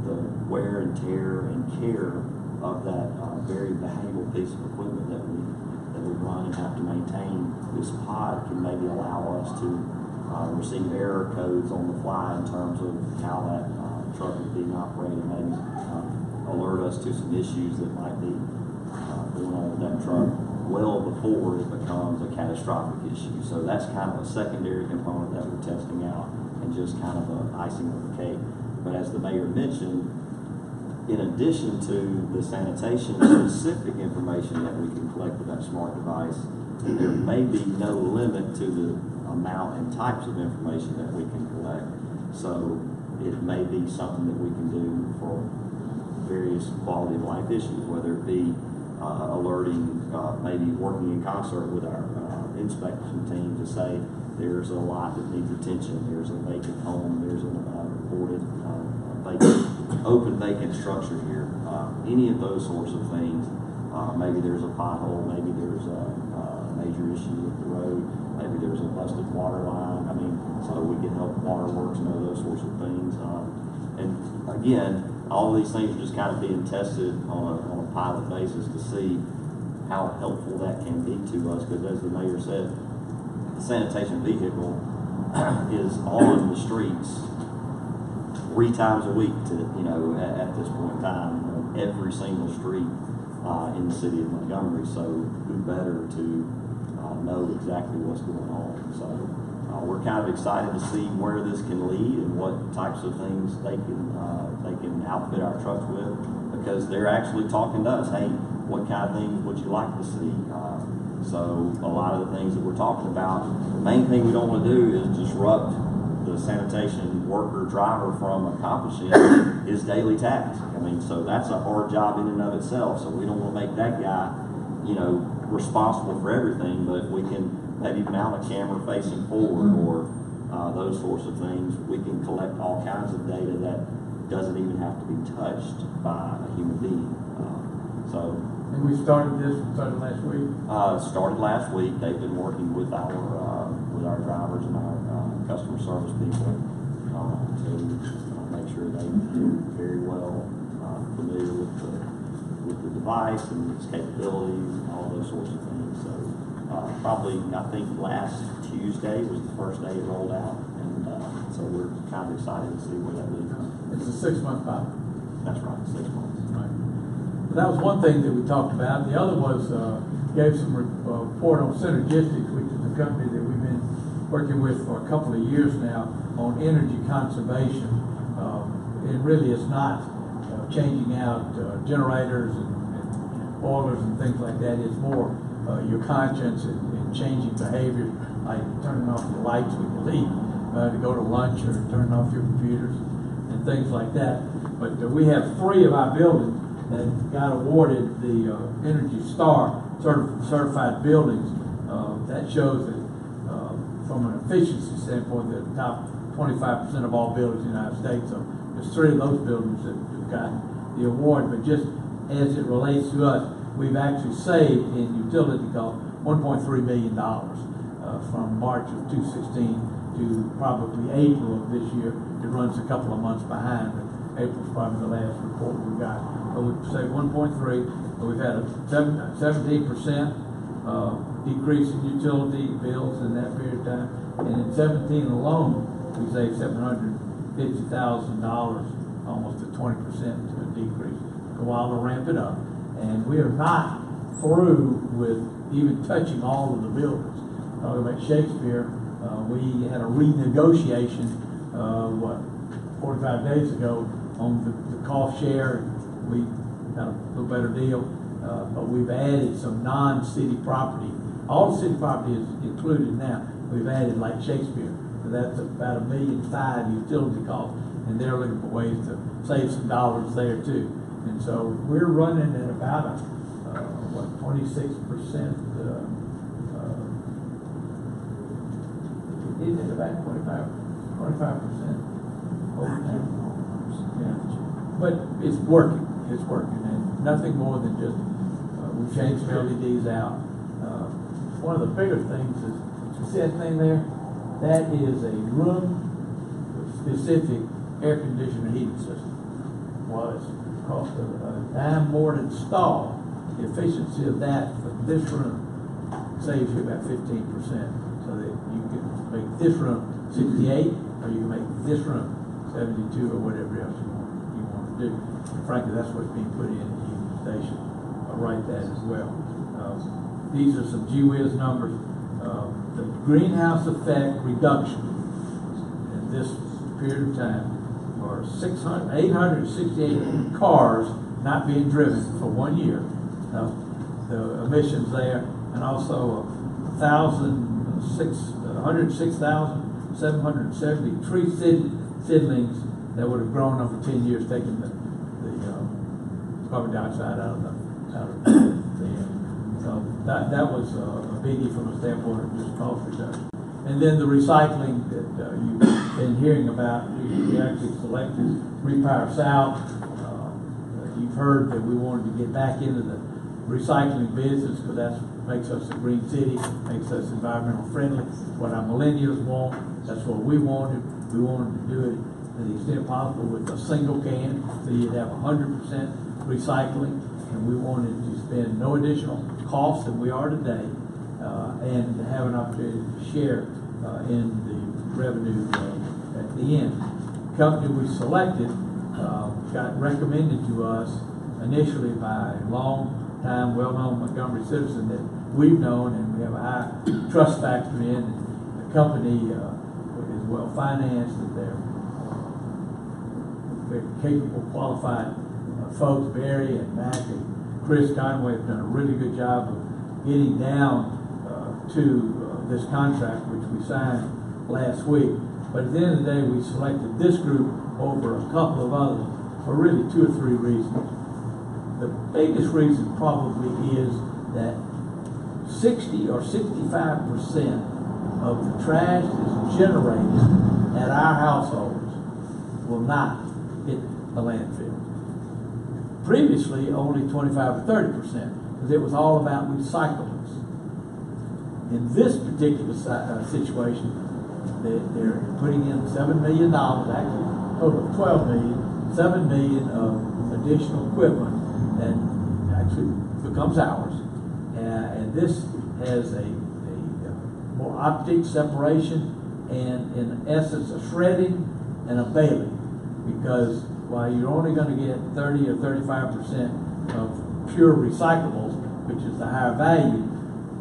the wear and tear and care of that very valuable piece of equipment that we run and have to maintain. This pod can maybe allow us to receive error codes on the fly in terms of how that truck is being operated, maybe alert us to some issues that might be going on with that truck well before it becomes a catastrophic issue. So that's kind of a secondary component that we're testing out and just kind of an icing on the cake. But as the mayor mentioned, in addition to the sanitation specific information that we can collect with that smart device, there may be no limit to the amount and types of information that we can collect. So it may be something that we can do for various quality of life issues, whether it be alerting, maybe working in concert with our inspection team to say there's a lot that needs attention, there's a vacant home, there's a reported open vacant structure here. Any of those sorts of things. Maybe there's a pothole, maybe there's a major issue with the road, maybe there's a busted water line. I mean, so we can help waterworks know those sorts of things. And again, all of these things are just kind of being tested on a pilot basis to see how helpful that can be to us. Because as the mayor said, the sanitation vehicle is on the streets 3 times a week at this point in time, every single street in the city of Montgomery. So who better to know exactly what's going on? So we're kind of excited to see where this can lead and what types of things they can outfit our trucks with, because they're actually talking to us. Hey, what kind of things would you like to see? So a lot of the things that we're talking about, the main thing we don't want to do is disrupt the sanitation worker driver from accomplishing his daily task. I mean, so that's a hard job in and of itself. So we don't want to make that guy, responsible for everything. But if we can maybe mount a camera facing forward or those sorts of things, we can collect all kinds of data that doesn't even have to be touched by a human being. And we started last week? Started last week. They've been working with our drivers and our customer service people to make sure they're very well familiar with the device and its capabilities and all those sorts of things. So probably, I think last Tuesday was the first day it rolled out, and so we're kind of excited to see where that leads us. It's a 6-month pilot. That's right, 6 months. Right. That was one thing that we talked about. The other was gave some report on Synergistics, which is a company that we've been working with for a couple of years now on energy conservation. It really is not changing out generators and boilers and things like that. It's more your conscience and changing behavior, like turning off your lights when you leave to go to lunch, or turning off your computers and things like that. But we have 3 of our buildings that got awarded the Energy Star certified buildings. That shows that from an efficiency standpoint, the top 25% of all buildings in the United States. So there's 3 of those buildings that have got the award. But just as it relates to us, we've actually saved in utility costs $1.3 million from March of 2016 to probably April of this year. It runs a couple of months behind, but April's probably the last report we got. But we say 1.3, but we've had a 17% decrease in utility bills in that period of time. And in 17 alone, we saved $750,000, almost a 20% decrease. A while to ramp it up. And we are not through with even touching all of the buildings. Talking about Shakespeare, we had a renegotiation, 45 days ago on the cost share. We got a little better deal, but we've added some non-city property. All the city property is included now. We've added like Shakespeare, so that's about $1.5 million utility cost, and they're looking for ways to save some dollars there too. And so we're running at about 26%. Isn't it about 25%? Yeah. But it's working. It's working, and nothing more than just we changed some LEDs out. One of the bigger things is, you see that thing there? That is a room-specific air conditioner heating system. Was cost a dime more to install. The efficiency of that for this room saves you about 15%. So that you can make this room 68, or you can make this room 72, or whatever else you want to do. And frankly, that's what's being put in the heating station. I'll write that as well. These are some GWIS numbers. The greenhouse effect reduction in this period of time are 868 cars not being driven for 1 year. The emissions there, and also 106,770 tree seedlings that would have grown over 10 years, taking the carbon dioxide out of the air. So that was a biggie from a standpoint of just cost reduction. And then the recycling that you've been hearing about, we actually selected Repower South. You've heard that we wanted to get back into the recycling business because that makes us a green city, makes us environmental friendly. What our millennials want, that's what we wanted. We wanted to do it to the extent possible with a single can, so you'd have 100% recycling, and we wanted to spend no additional cost than we are today, and to have an opportunity to share in the revenue at the end. The company we selected got recommended to us initially by a long-time, well-known Montgomery citizen that we've known, and we have a high trust factor in. The company is well-financed, and they're very capable, qualified folks. Barry and Mac and Chris Conway have done a really good job of getting down to this contract, which we signed last week. But at the end of the day, we selected this group over a couple of others for really 2 or 3 reasons. The biggest reason probably is that 60 or 65% of the trash that's generated at our households will not hit the landfill. Previously, only 25 or 30%, because it was all about recyclables. In this particular situation, they're putting in $7 million, actually, total of $12 million, $7 million of additional equipment that actually becomes ours. And this has a more optic separation and, in essence, a shredding and a baling, because while you're only going to get 30 or 35% of pure recyclables, which is the higher value,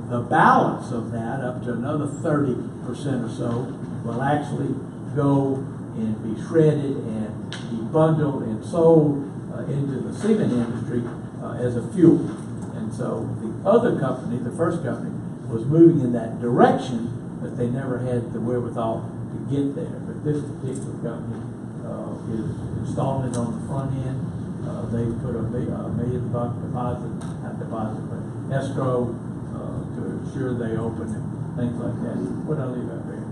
the balance of that, up to another 30% or so, will actually go and be shredded and be bundled and sold into the cement industry as a fuel. And so the other company, the first company, was moving in that direction, but they never had the wherewithal to get there. But this particular company is installing it on the front end. They put a $1 million deposit, not deposit, but escrow to ensure they open and things like that. What did I leave out there?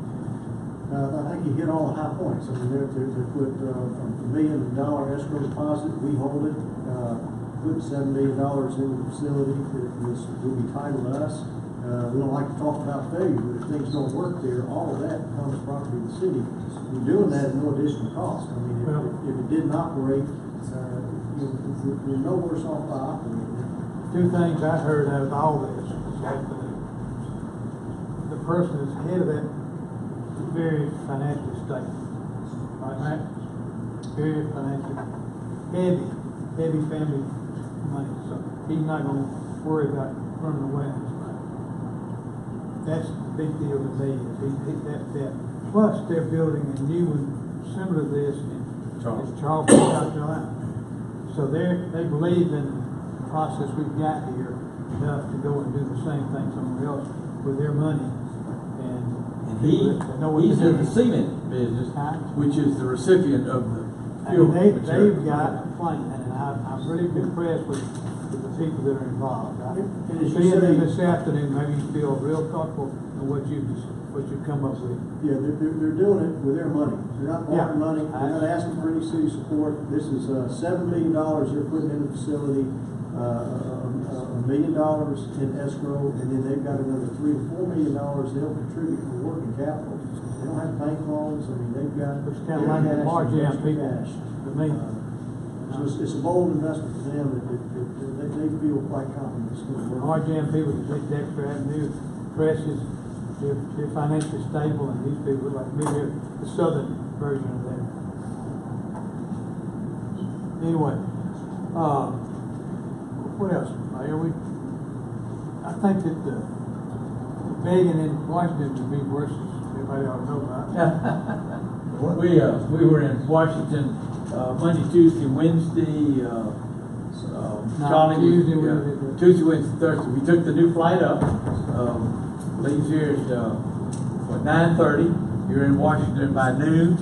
I think you hit all the high points. I mean, they put from $1 million escrow deposit, we hold it, put $7 million in the facility that will be tied to us. We don't like to talk about failure, but if things don't work there, all of that becomes property of the city. We're doing that at no additional cost. I mean, if it didn't operate, we're no worse off by operating it. Two things I heard out of all this is that the person is head of that very financially stable. Right, Matt? Very financially heavy family money. So he's not going to worry about running away with his money. That's the big deal to me. Is that. Plus, they're building a new one similar to this in Charleston, South Carolina. So they believe in the process we've got here enough to go and do the same thing somewhere else with their money. And he's in the cement business, which is the recipient of the fuel. They've got a plan, and I'm really impressed with the people that are involved. Seeing them this afternoon, maybe you feel real comfortable in what you've come up with. Yeah, they're doing it with their money. They're not borrowing money. They're not asking for any city support. This is $7 million they're putting in the facility, $1 million in escrow, and then they've got another $3 to $4 million they'll contribute for working capital. They don't have bank loans. I mean, they've got. It's kind of like the Marjan people to me. So it's a bold investment for them that they feel quite confident it's going to work. Marjan people that take Dexter Avenue, Precious, they're financially stable, and these people like me, they're the southern version of that. Anyway, what else, Mayor? I think that the begging in Washington would be worse than everybody ought to know about. We were in Washington Monday, Tuesday, Wednesday. Tuesday, Wednesday, Thursday. We took the new flight up. Leaves here at 9:30. You're in Washington by noon,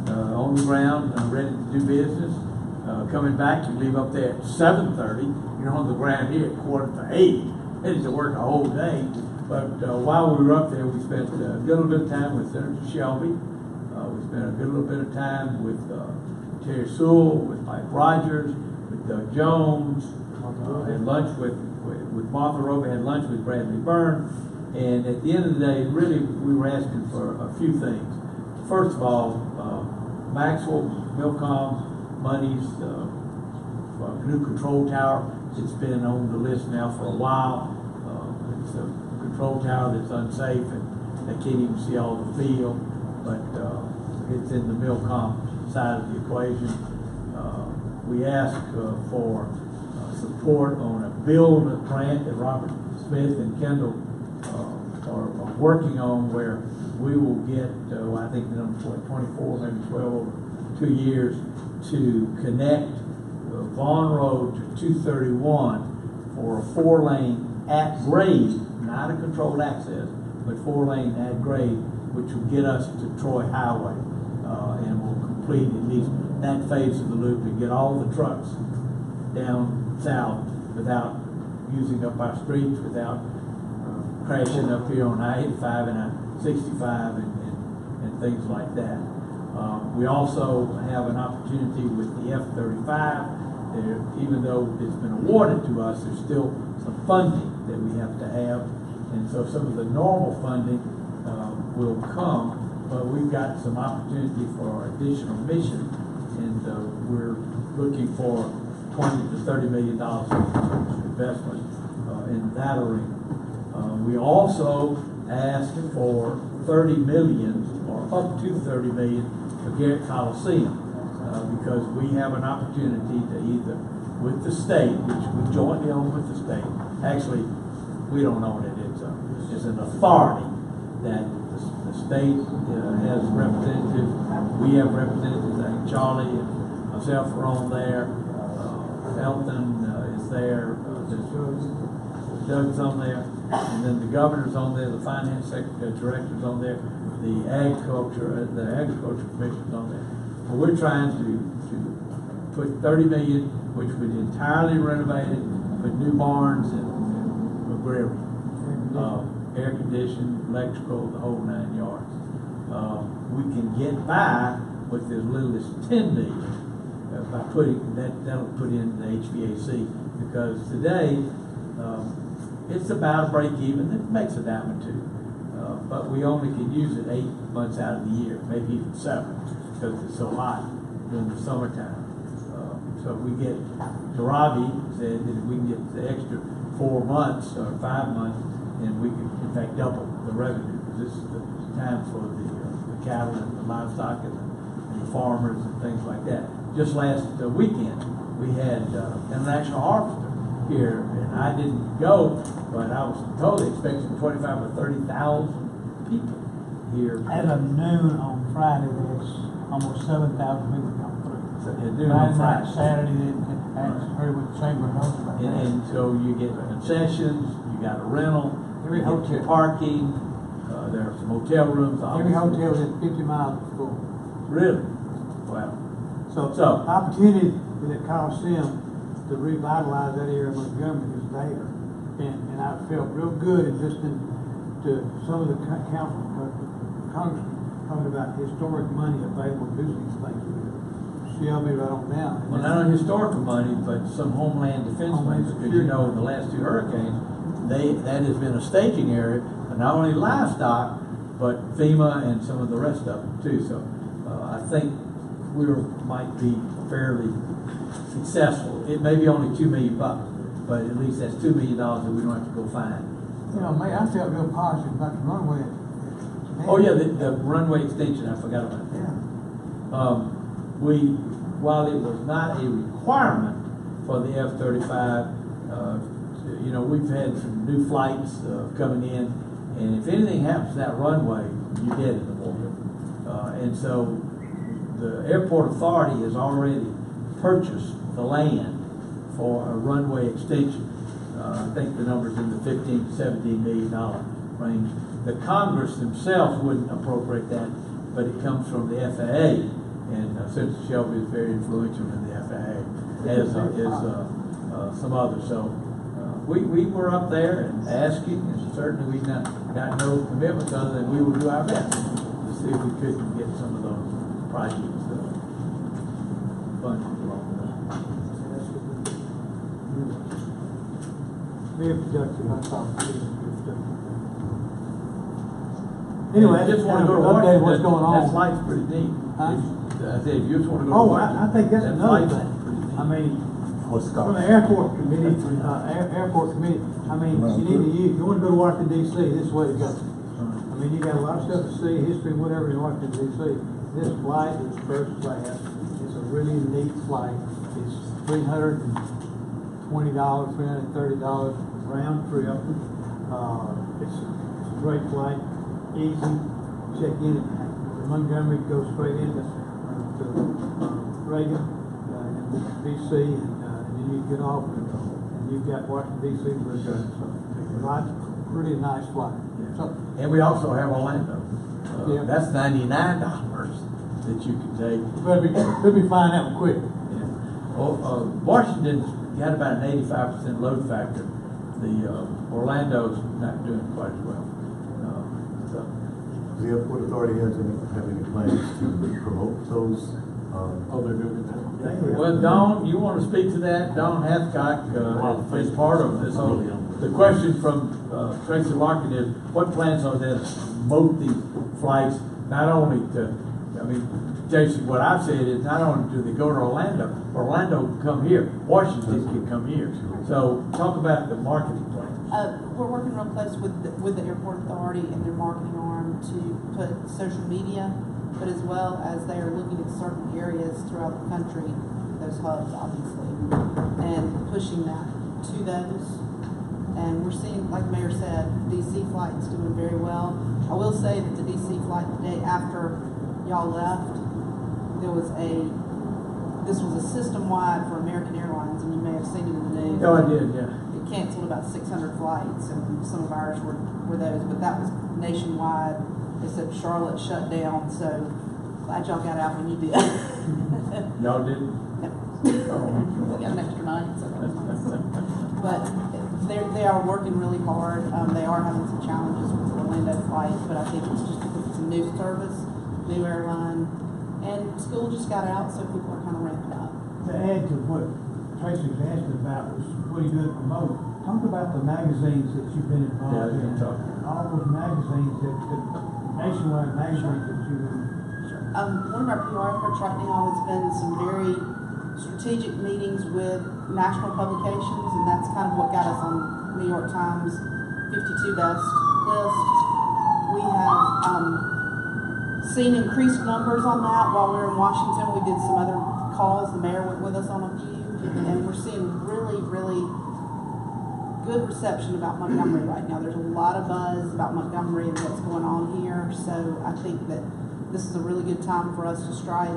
on the ground, ready to do business. Coming back, you leave up there at 7:30. You're on the ground here at 7:45. Headed to work a whole day. But while we were up there, we spent a good little bit of time with Senator Shelby. We spent a good little bit of time with Terry Sewell, with Mike Rogers, with Doug Jones. Had lunch with Martha Roby. Had lunch with Bradley Byrne. And at the end of the day, really, we were asking for a few things. First of all, Maxwell, Milcom, monies for a new control tower. It's been on the list now for a while. It's a control tower that's unsafe, and they can't even see all the field. But it's in the Milcom side of the equation. We asked for support on a build grant that Robert Smith and Kendall are working on, where we will get, I think the number 24, maybe 12 over 2 years, to connect Vaughn Road to 231 for a 4-lane at grade, not a controlled access, but 4-lane at grade, which will get us to Troy Highway, and will complete at least that phase of the loop and get all the trucks down south without using up our streets, without crashing up here on I-85 and I-65 and things like that. We also have an opportunity with the F-35. Even though it's been awarded to us, there's still some funding that we have to have. And so some of the normal funding will come, but we've got some opportunity for additional mission, and we're looking for $20 to $30 million investment in that arena. We also asked for $30 million, or up to $30 million, for Garrett Coliseum, because we have an opportunity to either, with the state, which we jointly own with the state. Actually, we don't own it. It's an authority that the state has representatives. We have representatives. I think Charlie and myself are on there. Elton is there. Doug's on there, and then the governor's on there. The finance director's on there. The agriculture commission's on there. But we're trying to put $30 million, which would entirely renovate it, put new barns and McGreary, air conditioned, electrical, the whole 9 yards. We can get by with as little as $10 million by putting that'll put in the HVAC, because today it's about a break even. It makes a dime or two. But we only can use it 8 months out of the year, maybe even 7, because it's so hot during the summertime. So if we get, Ravi said that if we can get the extra 4 months or 5 months, then we can in fact double the revenue. Because this is the time for the cattle and the livestock and the farmers and things like that. Just last weekend, we had International Harvester here, and I didn't go, but I was totally expecting 25 or 30,000 people here. As of noon on Friday, there's almost 7,000 people come through. Friday, Saturday, I heard what the chamber knows about that. And so you get concessions, you got a rental, Every you get hotel. Parking, there are some hotel rooms. Every hotel is 50 miles from school. Really? Wow. So the opportunity with the Coliseum to revitalize that area of Montgomery is there. And I felt real good in listening to some of the congressmen talking about historic money available to do these things. Shelby right on down. Well, not only historical money, but some homeland defense money, because you know in the last 2 hurricanes, that has been a staging area for not only livestock, but FEMA and some of the rest of them too. So I think we might be fairly successful. It may be only $2 million, but at least that's $2 million that we don't have to go find. You know, I felt real positive about the runway. Oh yeah, the runway extension, I forgot about that. Yeah. While it was not a requirement for the F-35, you know, we've had some new flights coming in, and if anything happens to that runway, you're dead in the water. And so the airport authority has already purchased the land for a runway extension. I think the number's in the $15 to $17 million range. The Congress themselves wouldn't appropriate that, but it comes from the FAA, and Senator Shelby is very influential in the FAA, as is some others. So we were up there and asking, and certainly we got no commitments other than we will do our best to see if we could get some of those projects funded along the way. Very productive, I thought. Anyway, I just want to go to update Washington. what's going on. That flight's pretty neat. Huh? I said, if you just want to go to Oh, Washington. I think that's that another flight's thing. pretty neat. I mean, from the airport committee, I mean, you need to use, you want to go to Washington D.C., this is the way to go. I mean, you got a lot of stuff to see, history, whatever in Washington D.C. This flight is first class. It's a really neat flight. It's $320, $330 round trip. It's a great flight, easy. Check in at Montgomery, go straight into Reagan in D.C. and then you get off and you've got Washington D.C. to return. So really nice flight. So, and we also have Orlando. Yeah. That's $99 that you can take. Let me find out quick. Yeah. Well, Washington's got about an 85% load factor. The Orlando's not doing quite as well. The airport authority have any plans to promote those? They're doing it now. Well, Don, you want to speak to that? Don Hathcock is part of this whole. The question from Tracy Larkin is, what plans are there to promote these flights? Not only to, I mean, Jason, what I've said is not only do they go to Orlando can come here. Washington can come here. So talk about the marketing plan. We're working real close with the airport authority and their marketing arm to put social media, but as well as they are looking at certain areas throughout the country, those hubs obviously, and pushing that to those. And we're seeing, like the mayor said, DC flight's doing very well. I will say that the DC flight the day after y'all left, this was a system-wide for American Airlines, and you may have seen it in the news. Oh, I did, yeah. It canceled about 600 flights, and some of ours were those, but that was nationwide. They said Charlotte shut down, so glad y'all got out when you did. Y'all didn't? No. We got an extra night, so that was nice. But they are working really hard. They are having some challenges with the Orlando flight, but I think it's just because it's a new service, new airline, and school just got out, so people are kind of ramped up. To add to what Tracy was asking about was what are you doing to promote? Talk about the magazines that you've been involved in. All those magazines nationwide magazines that you. One of our PR efforts right now has been some very strategic meetings with national publications, and that's kind of what got us on New York Times 52 Best list. We have seen increased numbers on that while we were in Washington. We did some other calls. The mayor went with us on a few, and we're seeing really, really good reception about Montgomery right now. There's a lot of buzz about Montgomery and what's going on here, so I think that this is a really good time for us to strike,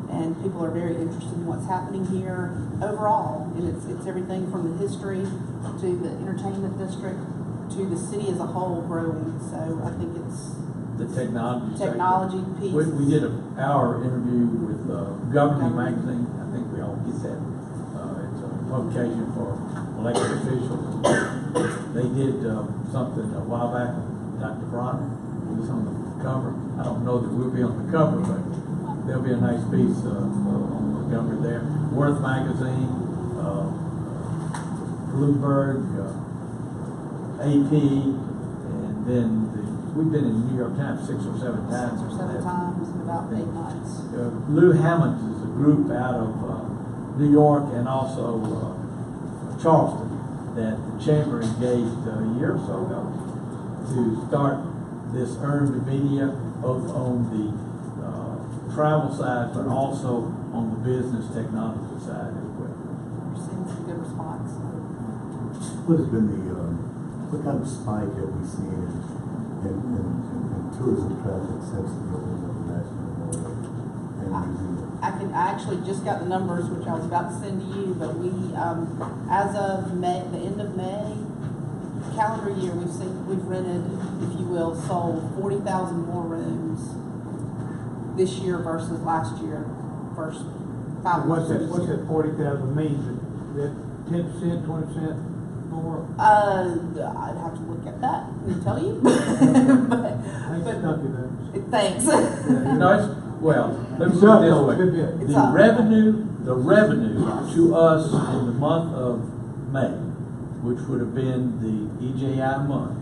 and people are very interested in what's happening here overall, and it's everything from the history to the entertainment district to the city as a whole growing, so I think it's the technology piece. We did our interview with Governing Magazine. I think we all get that. It's a publication for elected officials. They did something a while back. Dr. Bronner was on the cover. I don't know that we'll be on the cover, but there'll be a nice piece on Montgomery there. Worth Magazine, Bloomberg, AP, and then we've been in New York Times 6 or 7 times. 6 or 7 times in about 8 months. Lou Hammonds is a group out of New York and also Charleston that the Chamber engaged a year or so ago to start this earned media, both on the travel side, but also on the business technology side as well. We're seeing some good response. What has been what kind of spike have we seen in tourism traffic since the opening of the National Museum? I actually just got the numbers, which I was about to send to you, but we, as of May, the end of May, calendar year, we've rented, if you will, sold 40,000 more rooms this year versus last year, first 5 months. What's that 40,000 mean? Is that 10%, 20% more? I'd have to look at that and tell you. Thanks. Well, let me put it this way. The revenue to us in the month of May, which would have been the EJI month,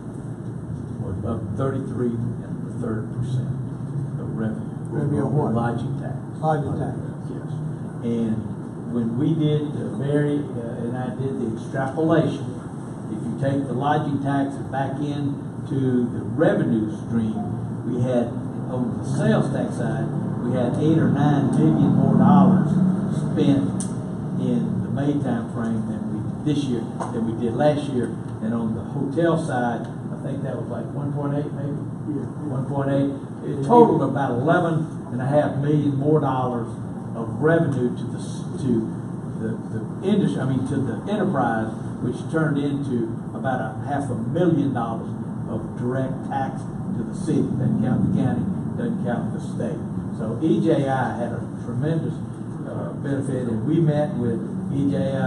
was up 33 1/3% of revenue. Revenue of what? Lodging tax. Lodging tax. Yes. And when we did, Mary and I did the extrapolation, if you take the lodging tax back into the revenue stream, we had, on the sales tax side, we had $8 or $9 million more spent in the May time frame this year than we did last year. And on the hotel side, I think that was like 1.8 maybe? Yeah. 1.8. It totaled about $11.5 million more of revenue to the industry, to the enterprise, which turned into about $500,000 of direct tax to the city. Doesn't count the county, doesn't count the state. So EJI had a tremendous benefit, and we met with EJI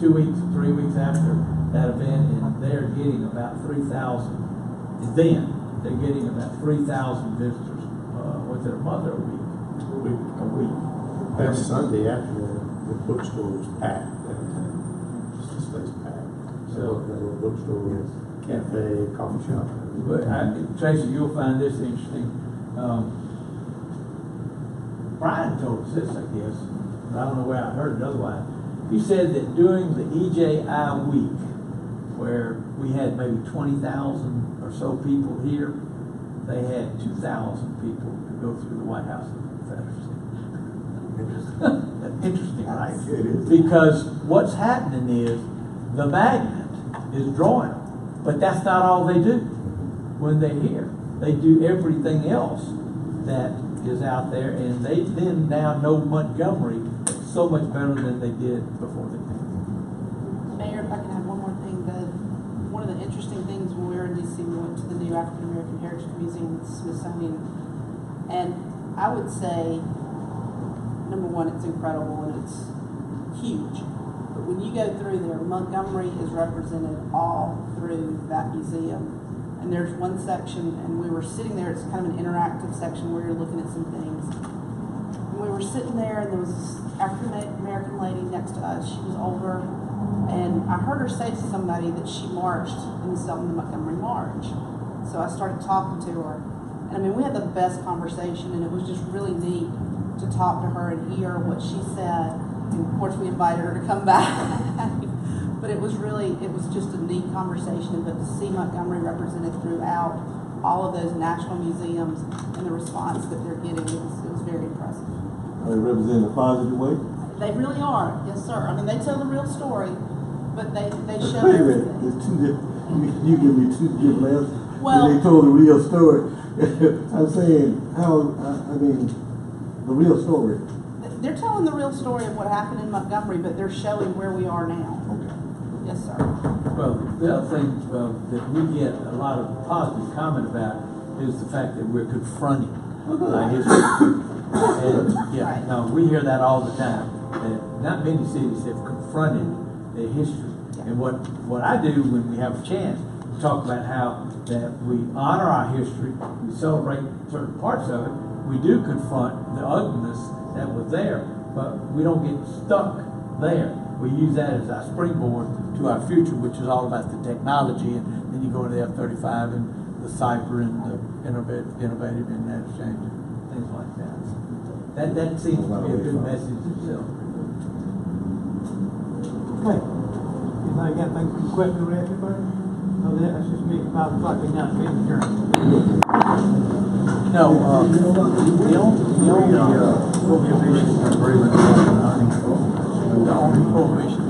2 weeks, 3 weeks after that event, and they're getting about 3,000. Then they're getting about 3,000 visitors. Was it a month or a week? A week. That Sunday after the bookstore was packed. Just the space packed. So that little bookstore, cafe, coffee shop. But Tracy, you'll find this interesting. Brian told us this, I guess. I don't know where I heard it otherwise. He said that during the EJI week, where we had maybe 20,000 or so people here, they had 2,000 people to go through the White House of the Confederacy. Interesting, right? It is. Because what's happening is the magnet is drawing them, but that's not all they do when they're here. They do everything else that is out there, and they then now know Montgomery so much better than they did before they came. Mayor, if I can add one more thing, one of the interesting things when we were in DC, we went to the new African American Heritage Museum at the Smithsonian, and I would say, number one, it's incredible and it's huge. But when you go through there, Montgomery is represented all through that museum. And there's one section, and we were sitting there, it's kind of an interactive section where you're looking at some things. And we were were sitting there, and there was this African American lady next to us. She was older, and I heard her say to somebody that she marched in the Selma to Montgomery March. So I started talking to her, and I mean, we had the best conversation, and it was just really neat to talk to her and hear what she said. And of course, we invited her to come back. But it was just a neat conversation. But to see Montgomery represented throughout all of those national museums and the response that they're getting, it was very impressive. Are they representing a positive way? They really are, yes, sir. I mean, they tell the real story, but they show Wait a minute, everything. there's two different, you give me two different answers. Well, they told the real story. I'm saying, I mean, the real story. they're telling the real story of what happened in Montgomery, but they're showing where we are now. Okay. Yes, sir. Well, the other thing that we get a lot of positive comment about is the fact that we're confronting our history. And yeah, no, we hear that all the time. That not many cities have confronted their history. And what I do when we have a chance, we talk about how that we honor our history, we celebrate certain parts of it, we do confront the ugliness that was there, but we don't get stuck there. We use that as our springboard to our future, which is all about the technology, and then you go into the F-35 and the cyber and the innovative internet exchange, things like that. That seems to be a good message itself. Okay. Anybody got any questions or anybody? No, that's just me at 5 o'clock and not being adjourned. No, the only prohibition agreement, the only prohibition